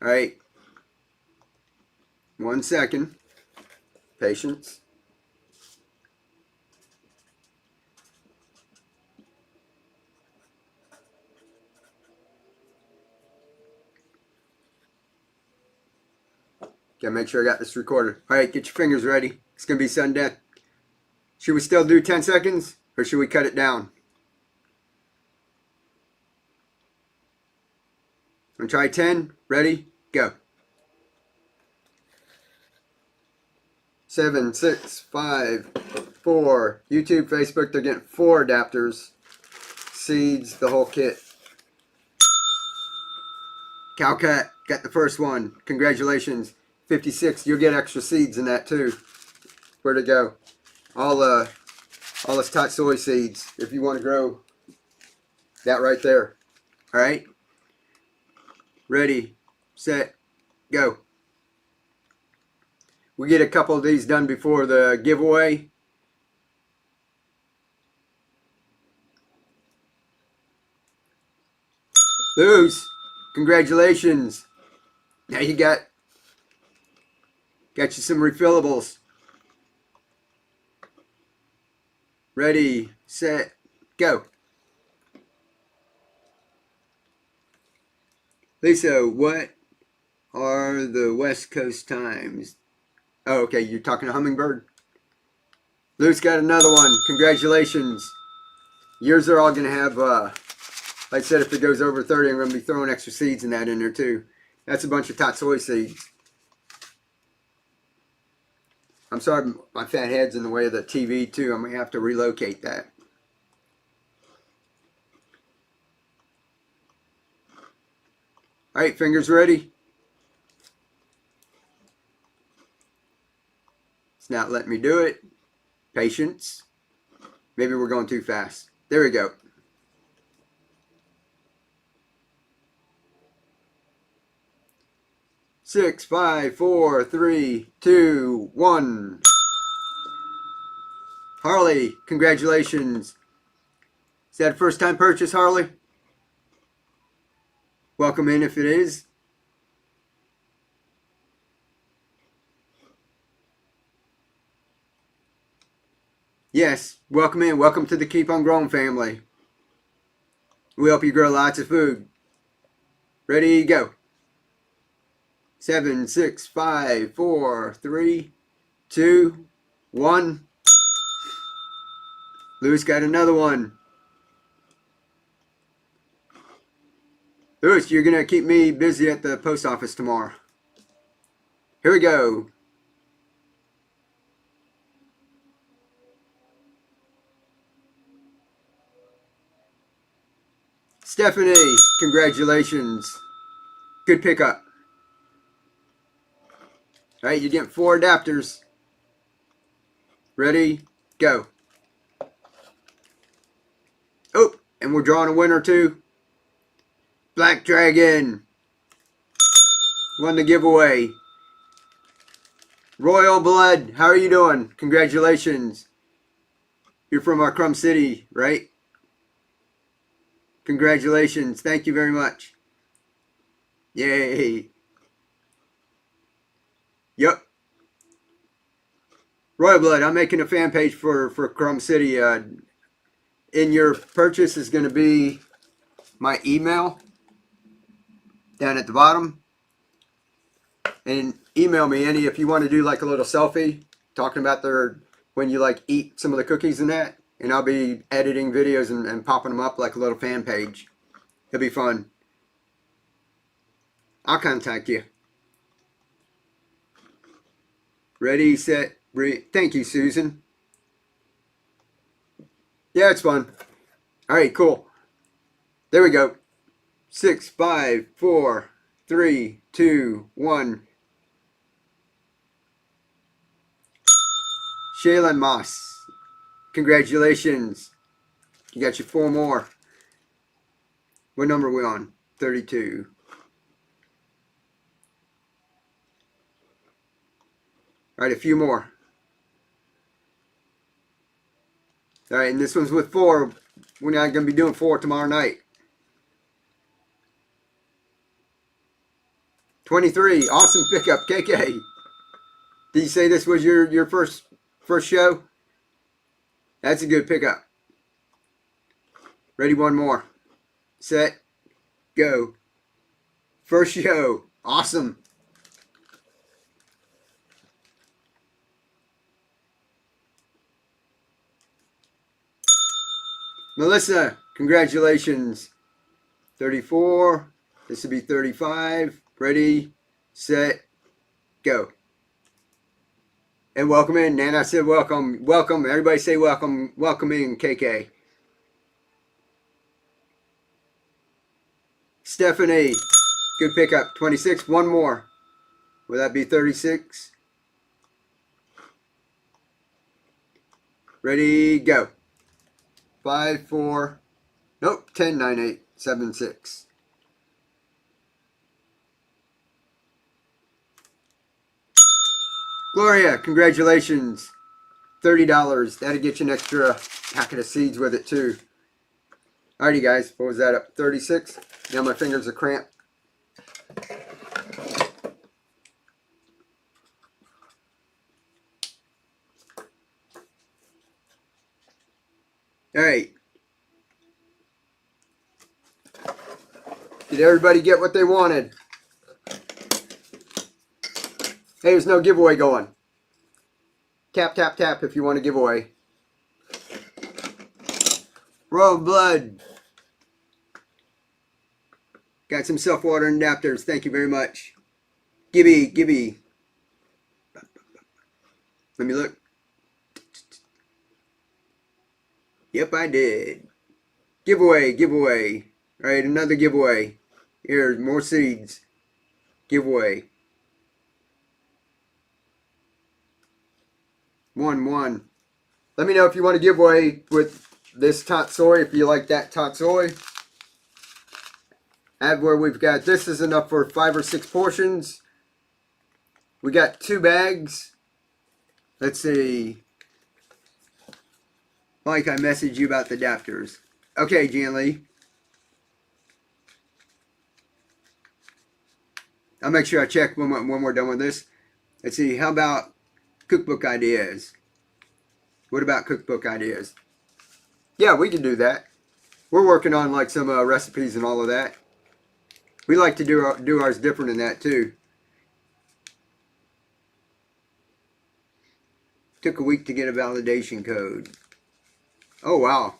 All right. 1 second. Patience. Gotta make sure I got this recorded. All right, get your fingers ready. It's gonna be sudden death. Should we still do 10 seconds or should we cut it down? I'm gonna try 10. Ready? Go. 7, 6, 5, 4. YouTube, Facebook, they're getting 4 adapters. Seeds, the whole kit. Calcut, got the first one. Congratulations. 56, you'll get extra seeds in that too. Where'd it go? All this tot soy seeds, if you want to grow that right there. All right? Ready, set, go. We get a couple of these done before the giveaway. Lose. Congratulations. Now you got you some refillables. Ready, set, go. Lisa, what are the West Coast times? Oh, okay, you're talking to Hummingbird? Luke's got another one. Congratulations. Yours are all going to have, like I said, if it goes over 30, I'm going to be throwing extra seeds in that in there too. That's a bunch of tot soy seeds. I'm sorry, my fat head's in the way of the TV too. I'm going to have to relocate that. All right, fingers ready? It's not letting me do it. Patience. Maybe we're going too fast. There we go. 6, 5, 4, 3, 2, 1. Harley, congratulations. Is that a first time purchase, Harley? Welcome in if it is. Yes, welcome in. Welcome to the Keep on Growing family. We help you grow lots of food. Ready, go. 7, 6, 5, 4, 3, 2, 1. Lewis got another one. Lewis, you're going to keep me busy at the post office tomorrow. Here we go. Stephanie, congratulations. Good pickup. All right, you're getting 4 adapters. Ready, go. Oh, and we're drawing a winner too. Black Dragon won the giveaway. Royal Blood, how are you doing? Congratulations. You're from our Crumb City, right? Congratulations. Thank you very much. Yay. Yep. Royal Blood, I'm making a fan page for Crumb City. In your purchase is going to be my email down at the bottom. And email me any if you want to do like a little selfie talking about when you like eat some of the cookies and that. And I'll be editing videos and popping them up like a little fan page. It'll be fun. I'll contact you. Ready, set, breathe. Thank you, Susan. Yeah, it's fun. All right, cool. There we go. 6, 5, 4, 3, 2, 1. Shaylin Moss, congratulations. You got your 4 more. What number are we on? 32. All right, a few more. All right, and this one's with 4. We're not going to be doing 4 tomorrow night. 23, awesome pickup, KK. Did you say this was your first show? That's a good pickup. Ready, one more. Set, go. First show, awesome. Melissa, congratulations. 34, this will be 35. Ready, set, go. And welcome in. Nana said welcome. Welcome. Everybody say welcome. Welcome in, KK. Stephanie, good pickup. 26. One more. Will that be 36? Ready, go. 5, 4. Nope. 10, 9, 8, 7, 6. Gloria, congratulations. $30. That'll get you an extra packet of seeds with it too. Alrighty guys, what was that up? 36? Now my fingers are cramped. Alright. Did everybody get what they wanted? Hey, there's no giveaway going. Tap, tap, tap if you want a giveaway. Royal Blood. Got some self-watering adapters. Thank you very much. Gibby. Let me look. Yep, I did. Giveaway. All right, another giveaway. Here, more seeds. Giveaway. 1. Let me know if you want to give away with this tatsoi, if you like that tatsoi. Add where we've got, this is enough for 5 or 6 portions. We got 2 bags. Let's see. Mike, I messaged you about the adapters. Okay, Jan Lee. I'll make sure I check when we're done with this. Let's see. How about cookbook ideas? What about cookbook ideas? Yeah, we can do that. We're working on like some recipes and all of that. We like to do ours different in that too. Took a week to get a validation code. Oh wow.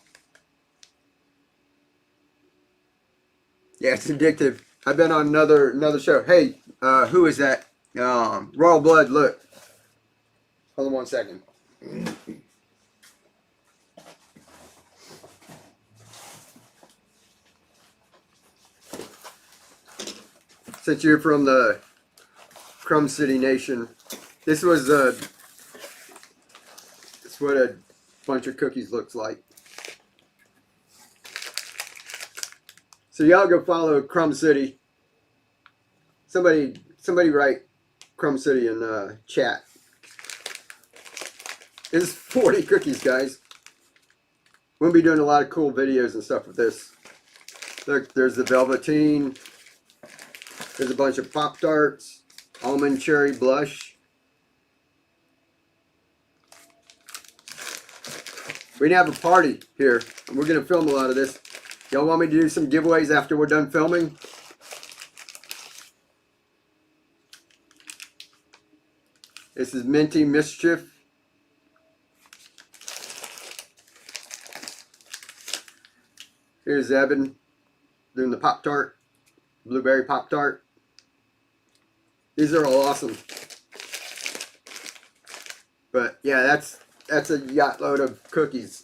Yeah, it's addictive. I've been on another show. Hey, who is that? Royal Blood. Look. Hold on one second. Since you're from the Crumb City Nation, this was it's what a bunch of cookies looks like. So y'all go follow Crumb City. Somebody write Crumb City in chat. This is 40 cookies, guys. We'll be doing a lot of cool videos and stuff with this. Look, there's the Velveteen. There's a bunch of Pop-Tarts. Almond Cherry Blush. We're gonna have a party here. We're gonna film a lot of this. Y'all want me to do some giveaways after we're done filming? This is Minty Mischief. Here's Evan doing the Pop-Tart. Blueberry Pop-Tart. These are all awesome. But yeah, that's a yacht load of cookies.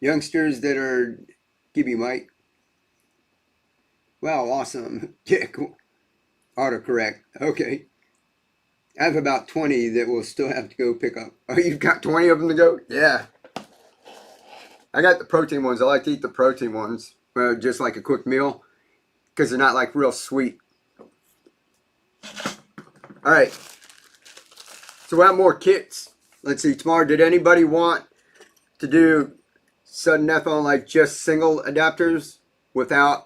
Youngsters that are, give me Mike. Wow, awesome. Yeah, cool. Autocorrect. Okay. I have about 20 that will still have to go pick up. Oh, you've got 20 of them to go? Yeah. I got the protein ones. I like to eat the protein ones. Just like a quick meal. Because they're not like real sweet. Alright. So we'll have more kits. Let's see. Tomorrow, did anybody want to do sudden death on like just single adapters without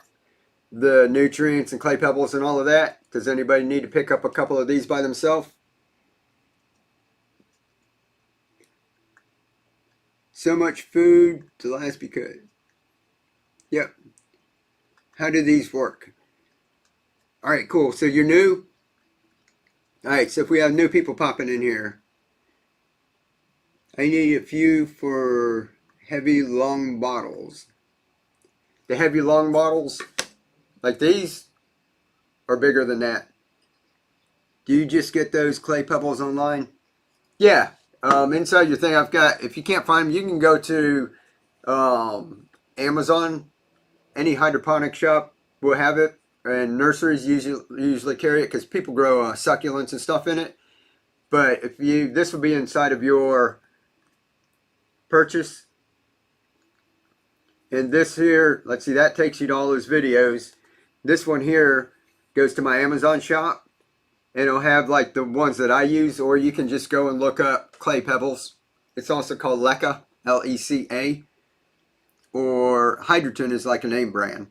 the nutrients and clay pebbles and all of that? Does anybody need to pick up a couple of these by themselves? So much food to last because. Yep. How do these work? All right, cool. So you're new? All right, so if we have new people popping in here, I need a few for heavy long bottles. The heavy long bottles, like these, are bigger than that. Do you just get those clay pebbles online? Yeah. Inside your thing, I've got, if you can't find them, you can go to Amazon. Any hydroponic shop will have it. And nurseries usually carry it because people grow succulents and stuff in it. But if you, this will be inside of your purchase. And this here, let's see, that takes you to all those videos. This one here goes to my Amazon shop. And it'll have like the ones that I use, or you can just go and look up clay pebbles. It's also called Leca, L-E-C-A. Or Hydroton is like a name brand.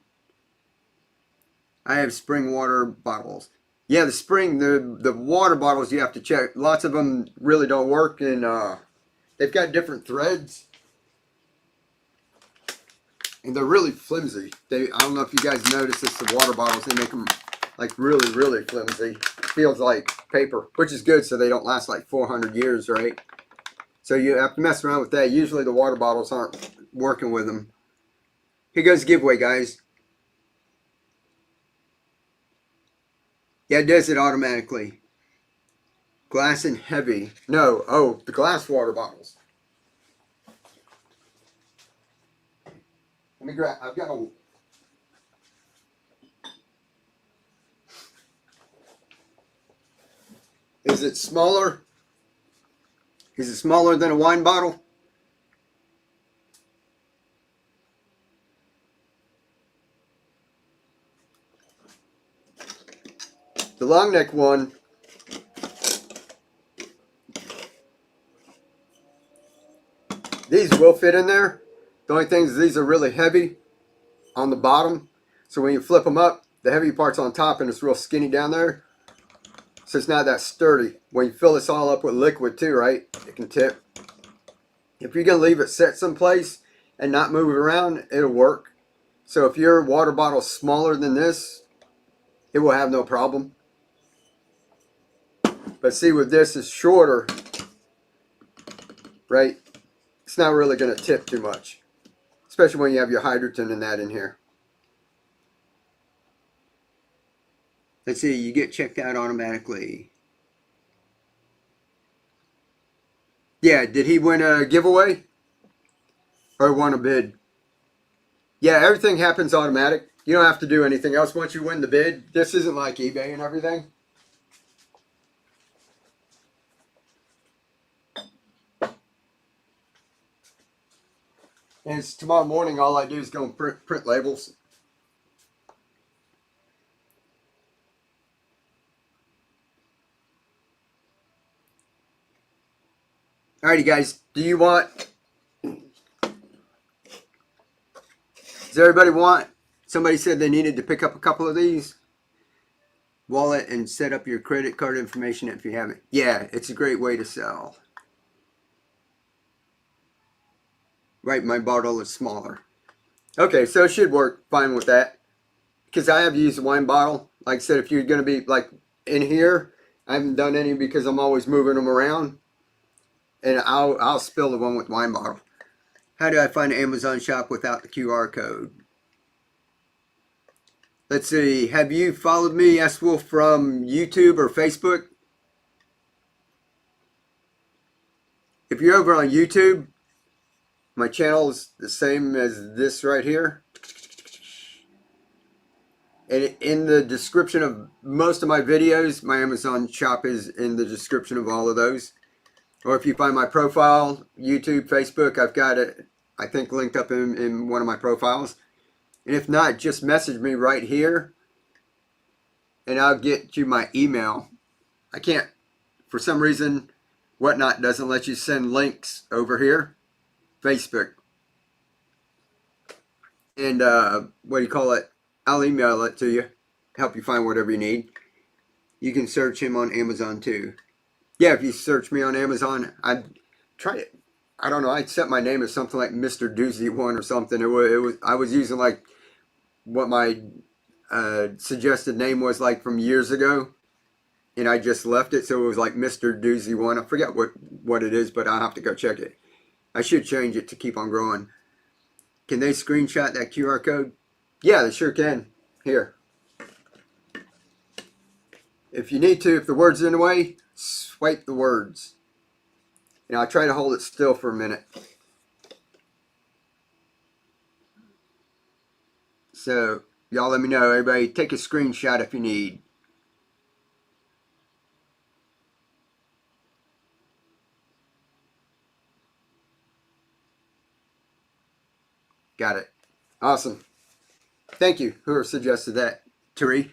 I have spring water bottles. Yeah, the water bottles you have to check. Lots of them really don't work, and they've got different threads. And they're really flimsy. I don't know if you guys noticed this, the water bottles, they make them like really, really flimsy. Feels like paper, which is good so they don't last like 400 years, right? So you have to mess around with that. Usually the water bottles aren't working with them. Here goes the giveaway, guys. Yeah, it does it automatically. Glass and heavy. No, oh, the glass water bottles. Let me grab, I've got a... Is it smaller? Is it smaller than a wine bottle? The long neck one, these will fit in there. The only thing is these are really heavy on the bottom. So when you flip them up, the heavy part's on top and it's real skinny down there. So it's not that sturdy. When you fill this all up with liquid too, right, it can tip. If you're going to leave it set someplace and not move it around, it'll work. So if your water bottle is smaller than this, it will have no problem. But see, with this is shorter, right, it's not really going to tip too much. Especially when you have your hydrogen and that in here. Let's see, you get checked out automatically. Yeah, did he win a giveaway? Or won a bid? Yeah, everything happens automatic. You don't have to do anything else once you win the bid. This isn't like eBay and everything. And it's tomorrow morning, all I do is go and print labels. Alrighty guys, do you want, does everybody want, somebody said they needed to pick up a couple of these. Wallet and set up your credit card information if you haven't. Yeah, it's a great way to sell. Right, my bottle is smaller. Okay, so it should work fine with that. Because I have used a wine bottle. Like I said, if you're going to be like in here, I haven't done any because I'm always moving them around. And I'll spill the one with wine bottle. How do I find an Amazon shop without the QR code? Let's see. Have you followed me, S Wolf, from YouTube or Facebook? If you're over on YouTube, my channel is the same as this right here. And in the description of most of my videos, my Amazon shop is in the description of all of those. Or if you find my profile, YouTube, Facebook, I've got it, I think, linked up in one of my profiles. And if not, just message me right here and I'll get you my email. I can't, for some reason, Whatnot doesn't let you send links over here. Facebook. And what do you call it? I'll email it to you. Help you find whatever you need. You can search him on Amazon too. Yeah, if you search me on Amazon, I tried it. I don't know. I'd set my name as something like Mr. Doozy One or something. It was I was using like what my suggested name was like from years ago, and I just left it, so it was like Mr. Doozy One. I forget what it is, but I'll have to go check it. I should change it to keep on growing. Can they screenshot that QR code? Yeah, they sure can. Here. If you need to, if the word's in the way, swipe the words. And I'll try to hold it still for a minute. So, y'all let me know. Everybody, take a screenshot if you need. Got it. Awesome. Thank you. Whoever suggested that. Tari.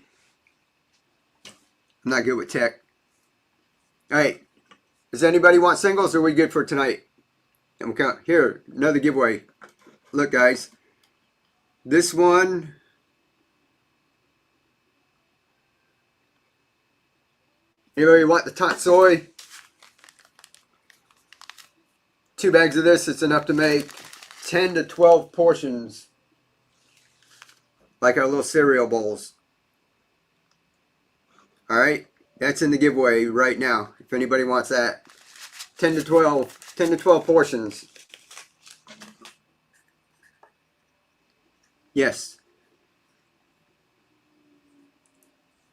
I'm not good with tech. Alright. Does anybody want singles or are we good for tonight? Here, another giveaway. Look, guys. This one. Anybody want the tatsoi? 2 bags of this. It's enough to make 10 to 12 portions. Like our little cereal bowls. Alright. That's in the giveaway right now. If anybody wants that. 10 to 12 portions. Yes.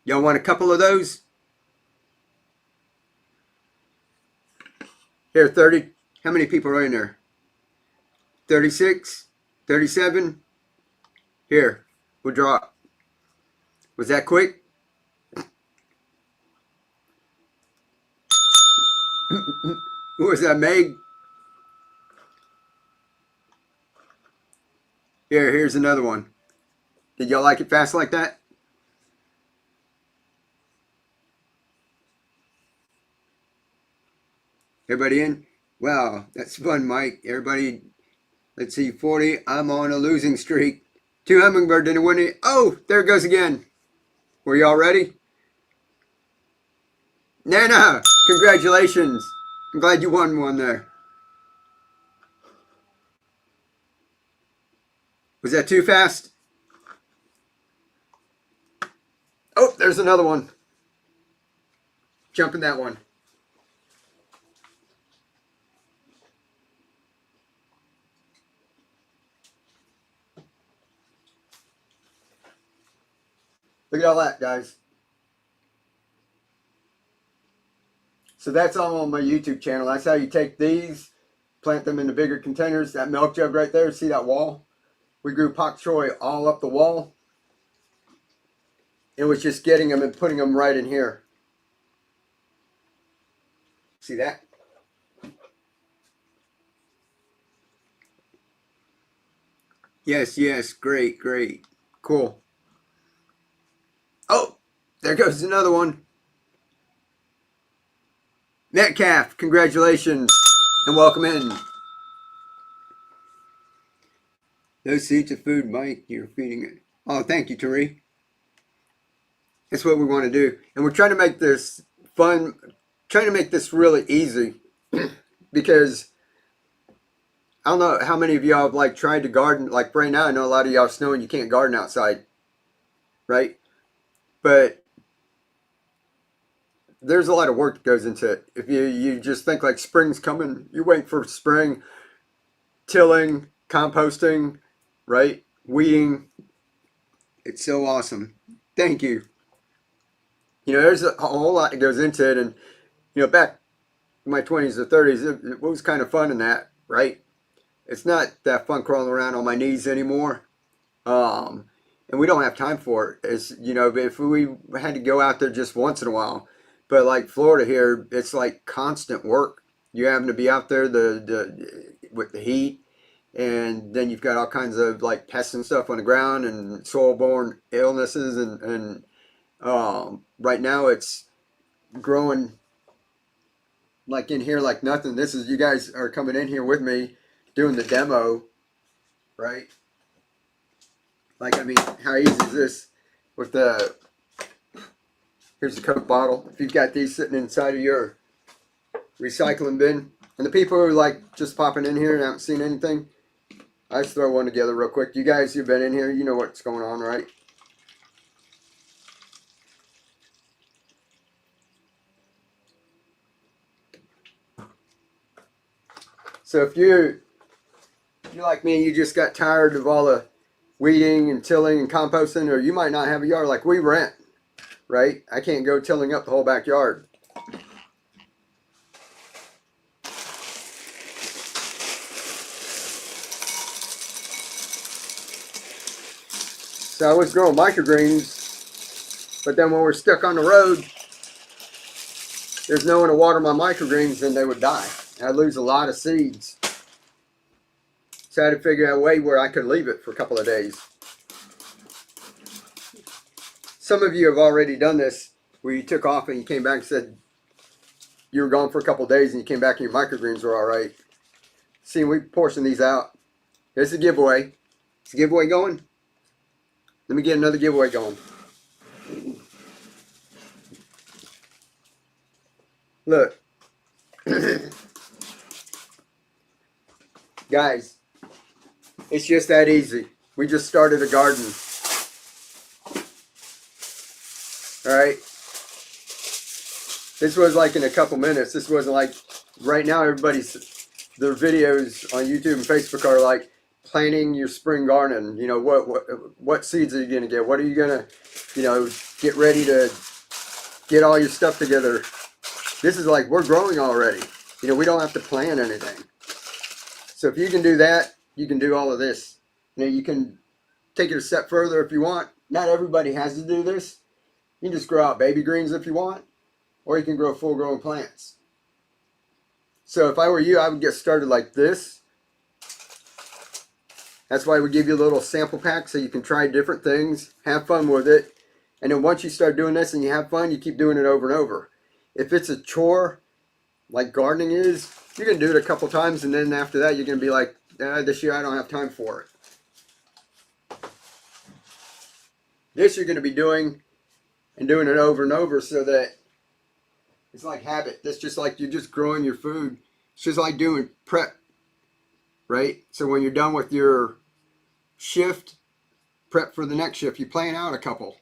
Y'all want a couple of those? Here, 30. How many people are in there? 36? 37? Here, we'll draw. Was that quick? Who was that, Meg? Here's another one. Did y'all like it fast like that? Everybody in? Wow, that's fun, Mike. Everybody, let's see, 40. I'm on a losing streak. 2 hummingbird didn't win it. Oh, there it goes again. Were y'all ready? Nana, congratulations. I'm glad you won one there. Was that too fast? Oh, there's another one. Jump in that one. Look at all that, guys. So that's all on my YouTube channel. That's how you take these, plant them in the bigger containers. That milk jug right there, see that wall? We grew pak choi all up the wall. It was just getting them and putting them right in here. See that? Yes, yes, great, great. Cool. Oh, there goes another one. Metcalf, congratulations and welcome in. Those seeds of food, Mike, you're feeding it. Oh, thank you, Tari. That's what we want to do. And we're trying to make this fun, trying to make this really easy because I don't know how many of y'all have like tried to garden. Like right now, I know a lot of y'all snowing, you can't garden outside, right? But there's a lot of work that goes into it. If you just think like spring's coming, you wait for spring, tilling, composting, right? Weeding. It's so awesome. Thank you. You know, there's a whole lot that goes into it. And, you know, back in my 20s or 30s, it was kind of fun in that, right? It's not that fun crawling around on my knees anymore. And we don't have time for it. It's, you know, if we had to go out there just once in a while. But like Florida here, it's like constant work. You having to be out there with the heat, and then you've got all kinds of like pests and stuff on the ground and soil-borne illnesses, and right now it's growing like in here like nothing. This is, you guys are coming in here with me doing the demo, right? Like, I mean, how easy is this with the, here's the Coke bottle. If you've got these sitting inside of your recycling bin, and the people who are like just popping in here and haven't seen anything, I just throw one together real quick. You guys who've been in here, you know what's going on, right? So if you're like me, you just got tired of all the weeding and tilling and composting, or you might not have a yard like we rent, right? I can't go tilling up the whole backyard. So I was growing microgreens, but then when we're stuck on the road, there's no one to water my microgreens and they would die. I'd lose a lot of seeds. So I had to figure out a way where I could leave it for a couple of days. Some of you have already done this, where you took off and you came back and said you were gone for a couple of days and you came back and your microgreens were all right. See, we portion these out. Here's a giveaway. Is the giveaway going? Let me get another giveaway going. Look. Guys, it's just that easy. We just started a garden. Alright? This was like in a couple minutes. This wasn't like, right now everybody's, their videos on YouTube and Facebook are like planting your spring garden. You know, what seeds are you going to get? What are you going to, you know, get ready to get all your stuff together. This is like, we're growing already. You know, we don't have to plan anything. So if you can do that, you can do all of this. You know, you can take it a step further if you want. Not everybody has to do this. You can just grow out baby greens if you want, or you can grow full-grown plants. So if I were you, I would get started like this. That's why we give you a little sample pack so you can try different things, have fun with it. And then once you start doing this and you have fun, you keep doing it over and over. If it's a chore, like gardening is, you can do it a couple times, and then after that, you're going to be like, this year I don't have time for it. This you're going to be doing and doing it over and over so that it's like habit. That's just like you're just growing your food. It's just like doing prep, right? So when you're done with your shift, prep for the next shift. You plan out a couple.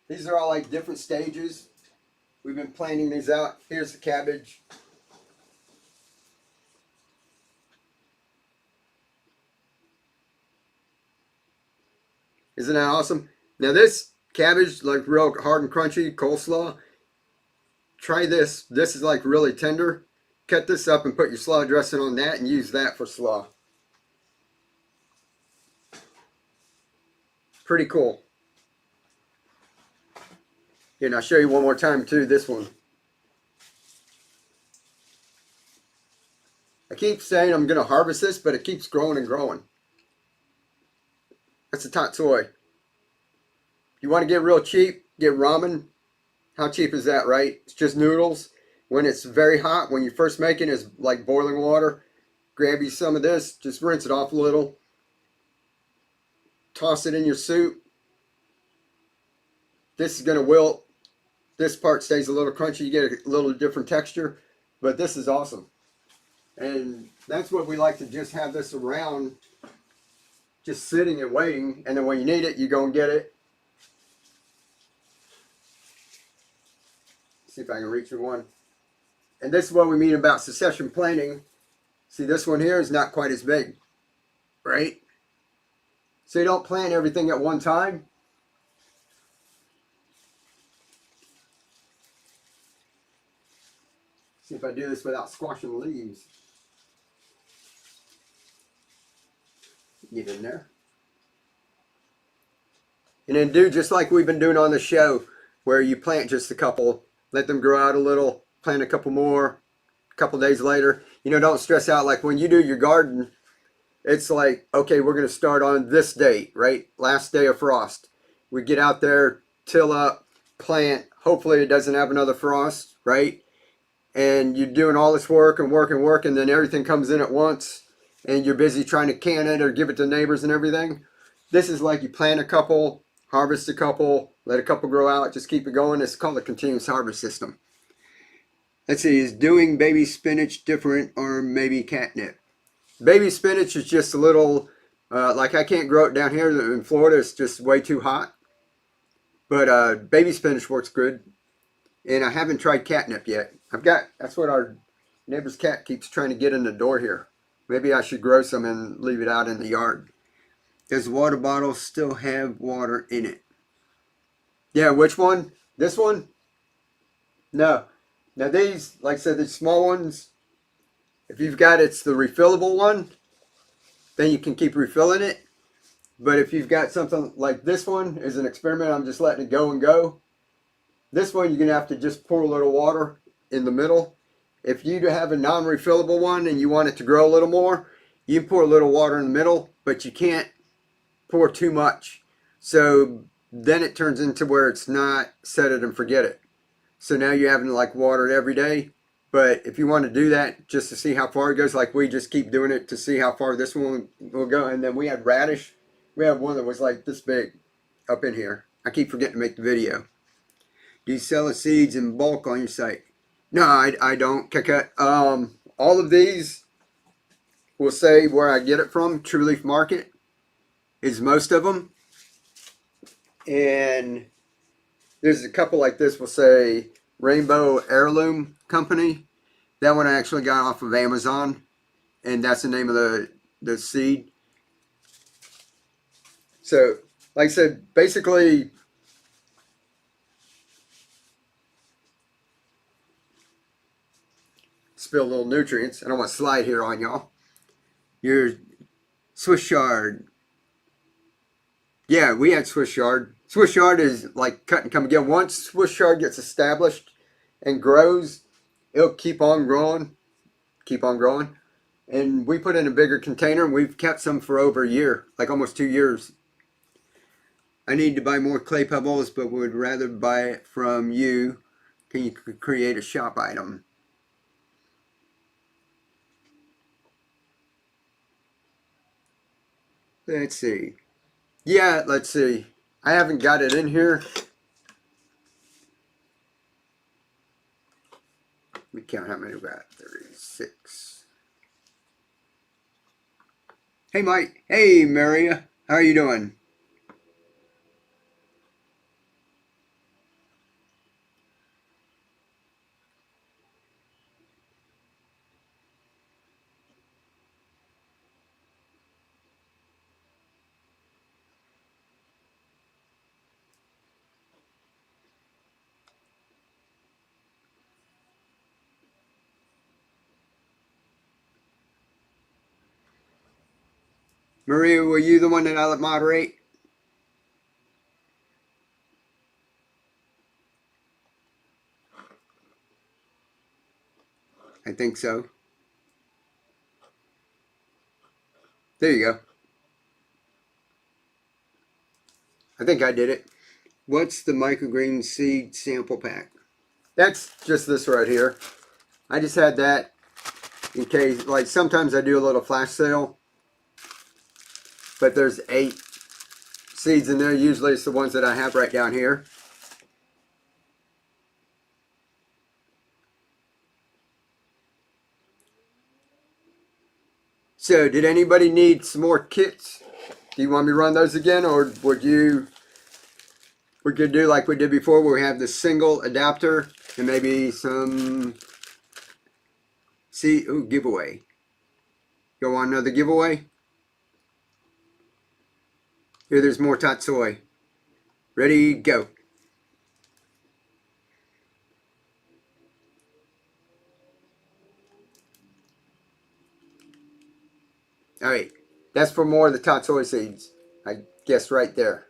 These are all like different stages. We've been planning these out. Here's the cabbage. Isn't that awesome? Now this cabbage, like real hard and crunchy, coleslaw. Try this. This is like really tender. Cut this up and put your slaw dressing on that and use that for slaw. Pretty cool. Here, and I'll show you one more time too, this one. I keep saying I'm going to harvest this, but it keeps growing and growing. That's a tatsoi. You want to get real cheap, get ramen. How cheap is that, right? It's just noodles. When it's very hot, when you first make it, it's like boiling water. Grab you some of this, just rinse it off a little. Toss it in your soup. This is going to wilt. This part stays a little crunchy. You get a little different texture. But this is awesome. And that's what we like to just have this around, just sitting and waiting. And then when you need it, you go and get it. See if I can reach for one. And this is what we mean about succession planting. See, this one here is not quite as big, right? So you don't plant everything at one time. See if I do this without squashing the leaves. Get in there. And then do just like we've been doing on the show, where you plant just a couple, let them grow out a little, plant a couple more, a couple days later. You know, don't stress out. Like when you do your garden, it's like, okay, we're going to start on this date, right? Last day of frost. We get out there, till up, plant. Hopefully it doesn't have another frost, right? And you're doing all this work and work and work, and then everything comes in at once, and you're busy trying to can it or give it to neighbors and everything. This is like you plant a couple, harvest a couple, let a couple grow out, just keep it going. It's called a continuous harvest system. Let's see, is doing baby spinach different or maybe catnip? Baby spinach is just a little, like I can't grow it down here in Florida. It's just way too hot. But baby spinach works good. And I haven't tried catnip yet. That's what our neighbor's cat keeps trying to get in the door here. Maybe I should grow some and leave it out in the yard. Does water bottle still have water in it? Yeah, which one? This one? No. Now these, like I said, these small ones, if you've got, it's the refillable one, then you can keep refilling it. But if you've got something like this one, is an experiment, I'm just letting it go and go. This one, you're going to have to just pour a little water in the middle. If you have a non-refillable one and you want it to grow a little more, you pour a little water in the middle, but you can't pour too much. So then it turns into where it's not set it and forget it. So now you're having to like water it every day. But if you want to do that just to see how far it goes, like we just keep doing it to see how far this one will go. And then we had radish. We had one that was like this big up in here. I keep forgetting to make the video. Do you sell the seeds in bulk on your site? No, I don't. All of these will say where I get it from. True Leaf Market is most of them. And there's a couple like this will say Rainbow Heirloom Company. That one I actually got off of Amazon. And that's the name of the seed. So, like I said, basically, spill a little nutrients. I don't want to slide here on y'all. Swiss chard. Yeah, we had Swiss chard. Swiss chard is like cut and come again. Once Swiss chard gets established and grows, it'll keep on growing. And we put in a bigger container and we've kept some for over a year, like almost 2 years. I need to buy more clay pebbles, but would rather buy it from you. Can you create a shop item? Let's see. Yeah, let's see. I haven't got it in here. Let me count how many we got. 36. Hey, Mike. Hey, Maria. How are you doing? Maria, were you the one that I moderate? I think so. There you go. I think I did it. What's the microgreen seed sample pack? That's just this right here. I just had that in case, like sometimes I do a little flash sale, but there's 8 seeds in there. Usually it's the ones that I have right down here. So did anybody need some more kits? Do you want me to run those again, or we could do like we did before where we have the single adapter and maybe some giveaway. You want another giveaway? Here, there's more tatsoi. Ready, go. All right, that's for more of the tatsoi seeds. I guess right there.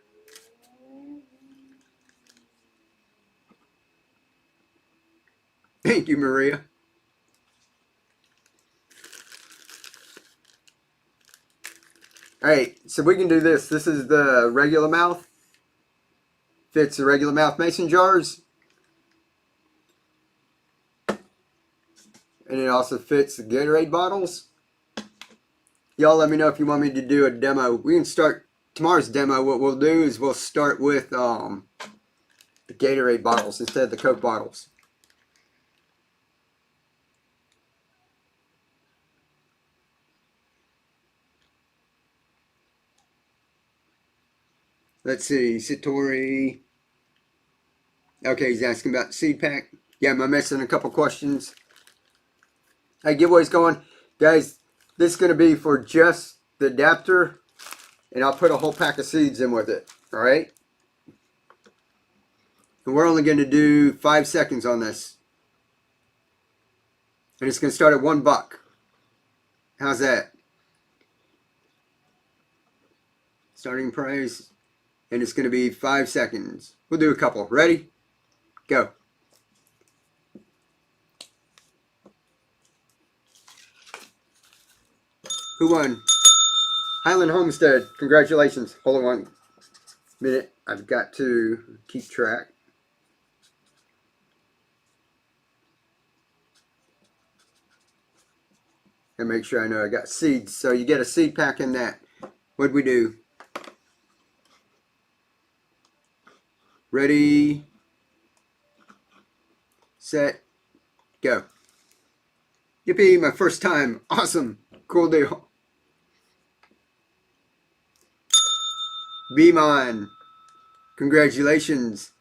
Thank you, Maria. All right, so we can do this. This is the regular mouth. Fits the regular mouth mason jars. And it also fits the Gatorade bottles. Y'all let me know if you want me to do a demo. We can start tomorrow's demo. What we'll do is we'll start with the Gatorade bottles instead of the Coke bottles. Let's see, Satori. Okay, he's asking about the seed pack. Yeah, am I missing a couple questions? Hey, giveaway's going. Guys, this is going to be for just the adapter, and I'll put a whole pack of seeds in with it. All right? And we're only going to do 5 seconds on this. And it's going to start at $1. How's that? Starting price. And it's going to be 5 seconds. We'll do a couple. Ready? Go. Who won? Highland Homestead. Congratulations. Hold on 1 minute. I've got to keep track. And make sure I know I got seeds. So you get a seed pack in that. What'd we do? Ready, set, go. Yippee, my first time. Awesome. Cool deal. Be mine. Congratulations.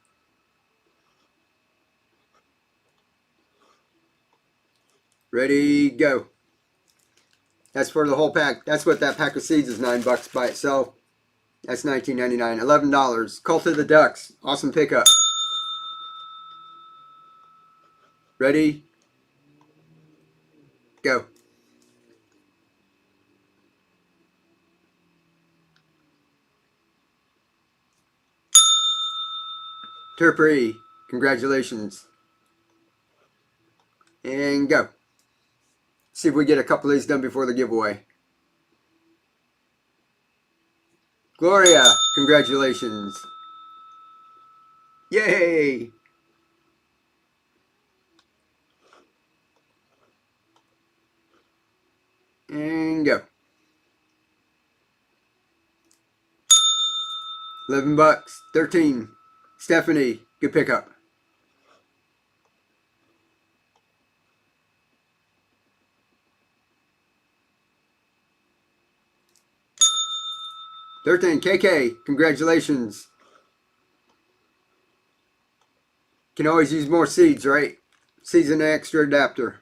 Ready, go. That's for the whole pack. That's what that pack of seeds is, $9 by itself. That's $19.99. $11. Cult of the Ducks. Awesome pickup. Ready? Go. Terpre, congratulations. And go. See if we get a couple of these done before the giveaway. Gloria, congratulations. Yay! And go. $11. 13. Stephanie, good pickup. $13. KK, congratulations. Can always use more seeds, right? Seeds and an extra adapter.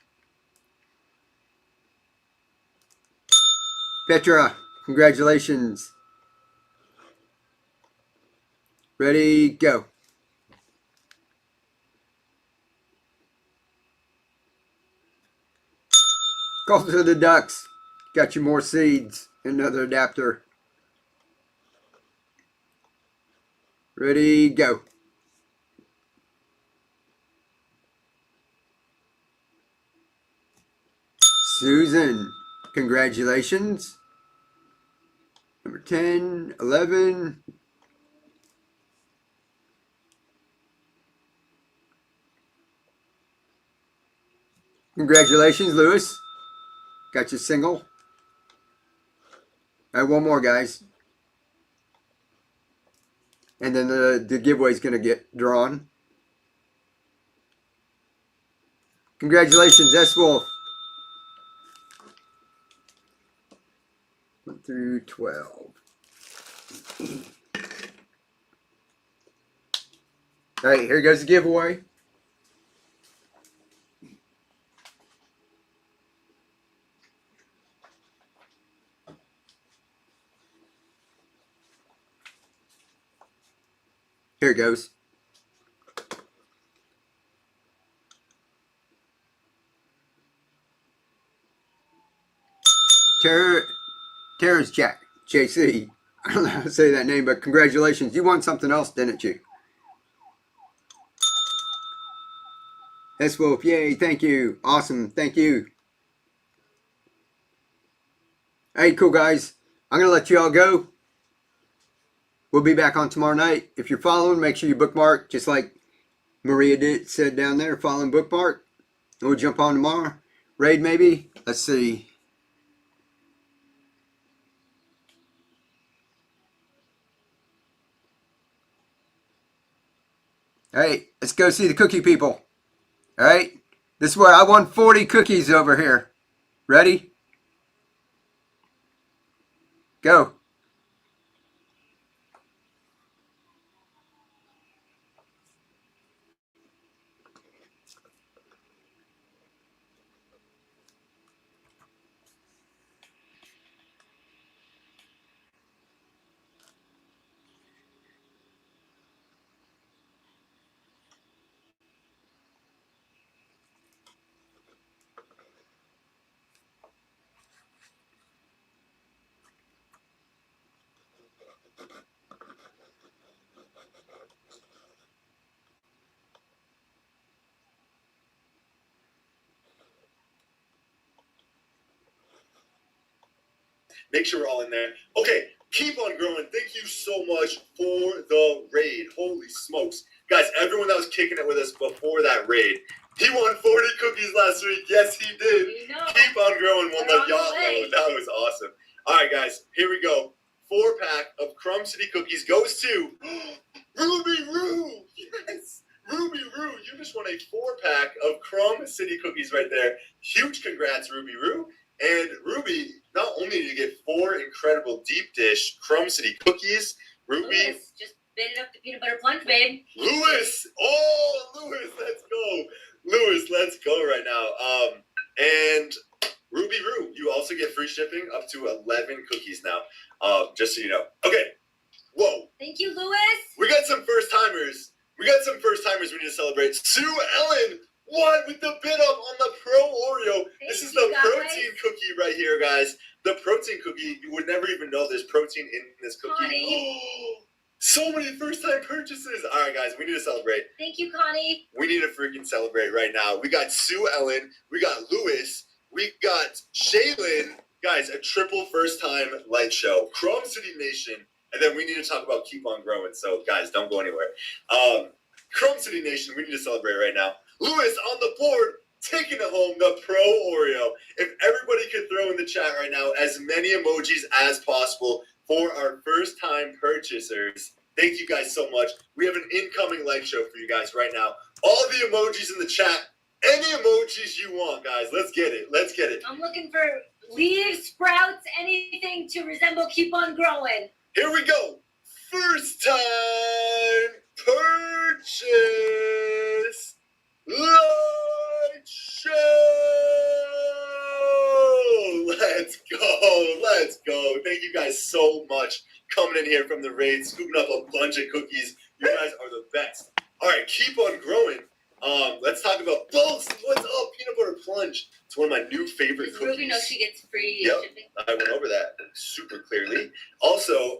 Petra, congratulations. Ready, go. Call to the Ducks. Got you more seeds. Another adapter. Ready, go. Susan, congratulations. Number 10, 11. Congratulations, Lewis. Got your single. All right, one more, guys. And then the giveaway is going to get drawn. Congratulations, S. Wolf. 1 through 12. All right, here goes the giveaway. Here it goes. Terrace Jack, JC. I don't know how to say that name, but congratulations. You won something else, didn't you? S. Wolf, yay, thank you. Awesome, thank you. Hey, cool guys. I'm going to let you all go. We'll be back on tomorrow night. If you're following, make sure you bookmark, just like Maria said down there, follow and bookmark. And we'll jump on tomorrow. Raid maybe? Let's see. All right, let's go see the cookie people. All right, this is where I won 40 cookies over here. Ready? Go. Make sure we're all in there. Okay, keep on growing. Thank you so much for the raid. Holy smokes. Guys, everyone that was kicking it with us before that raid, he won 40 cookies last week. Yes, he did. Keep on growing. We'll let y'all know. That was awesome. All right, guys, here we go. 4-pack of Crumb City cookies goes to Ruby Roo. Yes. Ruby Roo, you just won a 4-pack of Crumb City cookies right there. Huge congrats, Ruby Roo. And Ruby, not only did you get 4 incredible deep dish Crumb City cookies, Ruby. Lewis, just bit up the peanut butter plunge, babe. Lewis! Oh, Lewis, let's go. Lewis, let's go right now. And Ruby Roo, you also get free shipping up to 11 cookies now. Just so you know. Okay. Whoa. Thank you, Lewis. We got some first timers. We need to celebrate. Sue Ellen won with the bid up on the Pro Oreo. This is the protein cookie right here, guys. The protein cookie. You would never even know there's protein in this cookie. So many first-time purchases. All right, guys, we need to celebrate. Thank you, Connie. We need to freaking celebrate right now. We got Sue Ellen. We got Lewis. We got Shaylin. Guys, a triple first-time light show. Chrome City Nation. And then we need to talk about Keep On Growing. So, guys, don't go anywhere. Chrome City Nation, we need to celebrate right now. Lewis on the board, taking it home, the Pro Oreo. If everybody could throw in the chat right now as many emojis as possible for our first-time purchasers. Thank you guys so much. We have an incoming live show for you guys right now. All the emojis in the chat. Any emojis you want, guys. Let's get it. Let's get it. I'm looking for leaves, sprouts, anything to resemble Keep On Growing. Here we go. First time purchase light show. Let's go. Let's go. Thank you guys so much coming in here from the raid, scooping up a bunch of cookies. You guys are the best. All right, keep on growing. Let's talk about Bulks. What's up? Peanut butter plunge. It's one of my new favorite Does cookies. Ruby know she gets free Yep. shipping? I went over that super clearly. Also,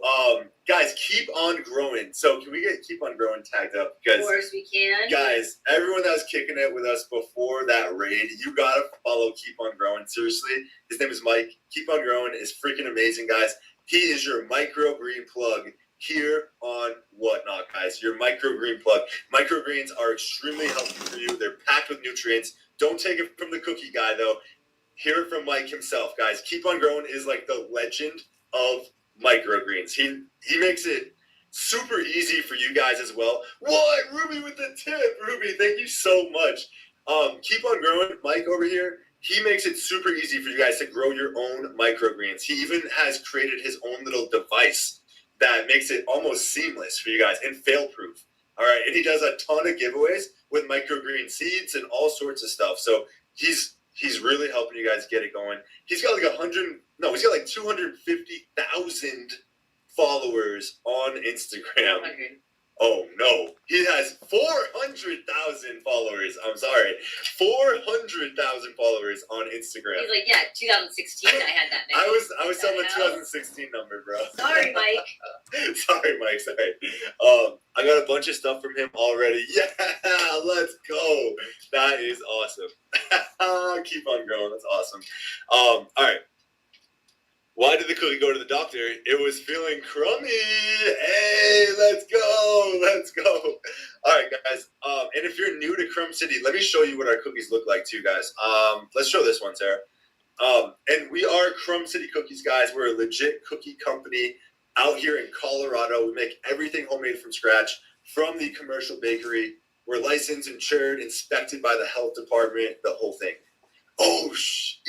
guys, keep on growing. So can we get keep on growing tagged up? Of Because course we can. guys, everyone that was kicking it with us before that raid, you gotta follow Keep On Growing. Seriously, his name is Mike. Keep On Growing is freaking amazing, guys. He is your microgreen plug here on Whatnot, guys. Your microgreen plug. Microgreens are extremely healthy for you. They're packed with nutrients. Don't take it from the cookie guy, though. Hear it from Mike himself, guys. Keep On Growing is like the legend of microgreens. He makes it super easy for you guys as well. What? Ruby with the tip. Ruby, thank you so much. Keep On Growing, Mike over here. He makes it super easy for you guys to grow your own microgreens. He even has created his own little device that makes it almost seamless for you guys and fail-proof. All right, and he does a ton of giveaways with microgreen seeds and all sorts of stuff. So he's really helping you guys get it going. He's got like 250,000 followers on Instagram. 100. Oh no, he has 400,000 followers. I'm sorry, 400,000 followers on Instagram. He's like, yeah, 2016 I had that many. I was telling the 2016 number, bro. Sorry, Mike. Sorry, Mike. Sorry. I got a bunch of stuff from him already. Yeah, let's go. That is awesome. Keep on growing. That's awesome. All right. Why did the cookie go to the doctor? It was feeling crummy. Hey, let's go. Let's go. All right, guys. And if you're new to Crumb City, let me show you what our cookies look like too, guys. Let's show this one, Sarah. And we are Crumb City Cookies, guys. We're a legit cookie company out here in Colorado. We make everything homemade from scratch from the commercial bakery. We're licensed, insured, inspected by the health department, the whole thing. Oh,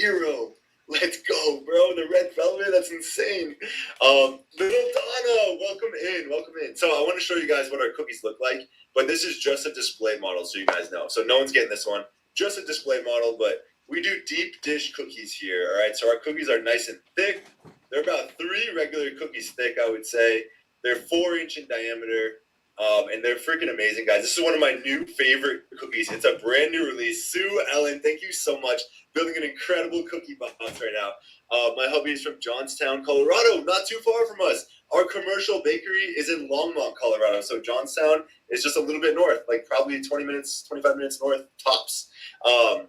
Eero. Let's go, bro. The red velvet, that's insane. Little Donna, welcome in, welcome in. So I want to show you guys what our cookies look like, but this is just a display model so you guys know. So no one's getting this one, just a display model, but we do deep dish cookies here, all right? So our cookies are nice and thick. They're about 3 regular cookies thick, I would say. They're 4-inch in diameter, and they're freaking amazing, guys. This is one of my new favorite cookies. It's a brand new release. Sue Ellen, thank you so much. Building an incredible cookie box right now. My hubby is from Johnstown, Colorado, not too far from us. Our commercial bakery is in Longmont, Colorado. So Johnstown is just a little bit north, like probably 20 minutes, 25 minutes north, tops. All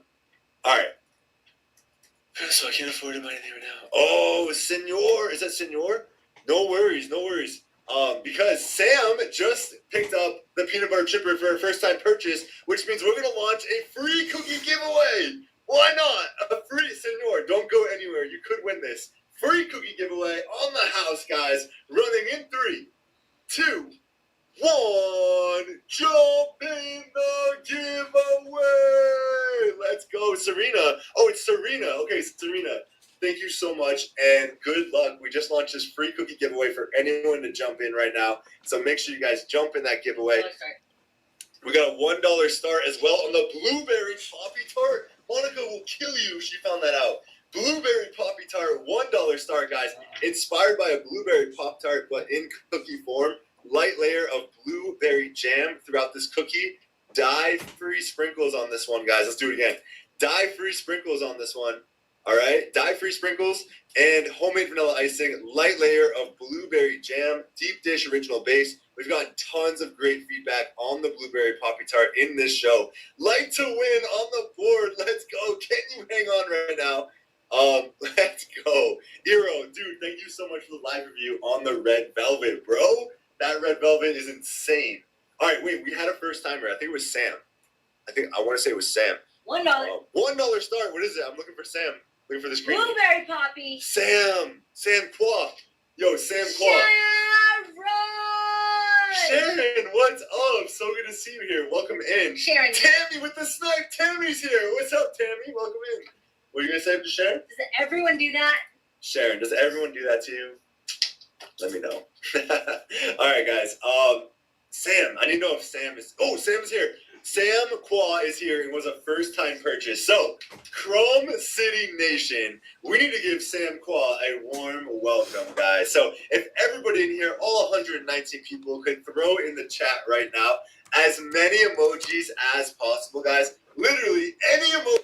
right. So I can't afford to buy anything right now. Oh, Senor. Is that Senor? No worries, no worries. Because Sam just picked up the peanut butter chipper for her first time purchase, which means we're going to launch a free cookie giveaway. Why not? A free, Senor, don't go anywhere. You could win this. Free cookie giveaway on the house, guys. Running in 3, 2, 1. Jump in the giveaway. Let's go, Serena. Oh, it's Serena. Okay, Serena. Thank you so much, and good luck. We just launched this free cookie giveaway for anyone to jump in right now. So make sure you guys jump in that giveaway. We got a $1 start as well on the Blueberry Poppy Tart. Monica will kill you. She found that out. Blueberry Poppy Tart, $1 start, guys. Inspired by a blueberry Pop Tart, but in cookie form. Light layer of blueberry jam throughout this cookie. Dye-free sprinkles on this one, guys. Let's do it again. Dye-free sprinkles on this one. All right, dye-free sprinkles and homemade vanilla icing, light layer of blueberry jam, deep dish original base We've gotten tons of great feedback on the blueberry poppy tart in this show. Like to win on the board. Let's go. Can you hang on right now? Let's go. Hero, dude, thank you so much for the live review on the red velvet, bro. That red velvet is insane. All right, wait, we had a first timer. I think it was Sam. I want to say it was Sam. $1. $1 start. What is it? I'm looking for Sam. Looking for the screen. Blueberry poppy. Sam Qua. Yo, Sam Qua. Sharon, what's up? So good to see you here. Welcome in. Sharon. Tammy with the snipe. Tammy's here. What's up, Tammy? Welcome in. What are you going to say to Sharon? Does everyone do that? Sharon, does everyone do that to you? Let me know. All right, guys. Sam, I didn't know if Sam is... Oh, Sam's here. Sam Qua is here and was a first-time purchase. So, Chrome City Nation, we need to give Sam Qua a warm welcome, guys. So, if everybody in here, all 119 people, could throw in the chat right now as many emojis as possible, guys. Literally, any emoji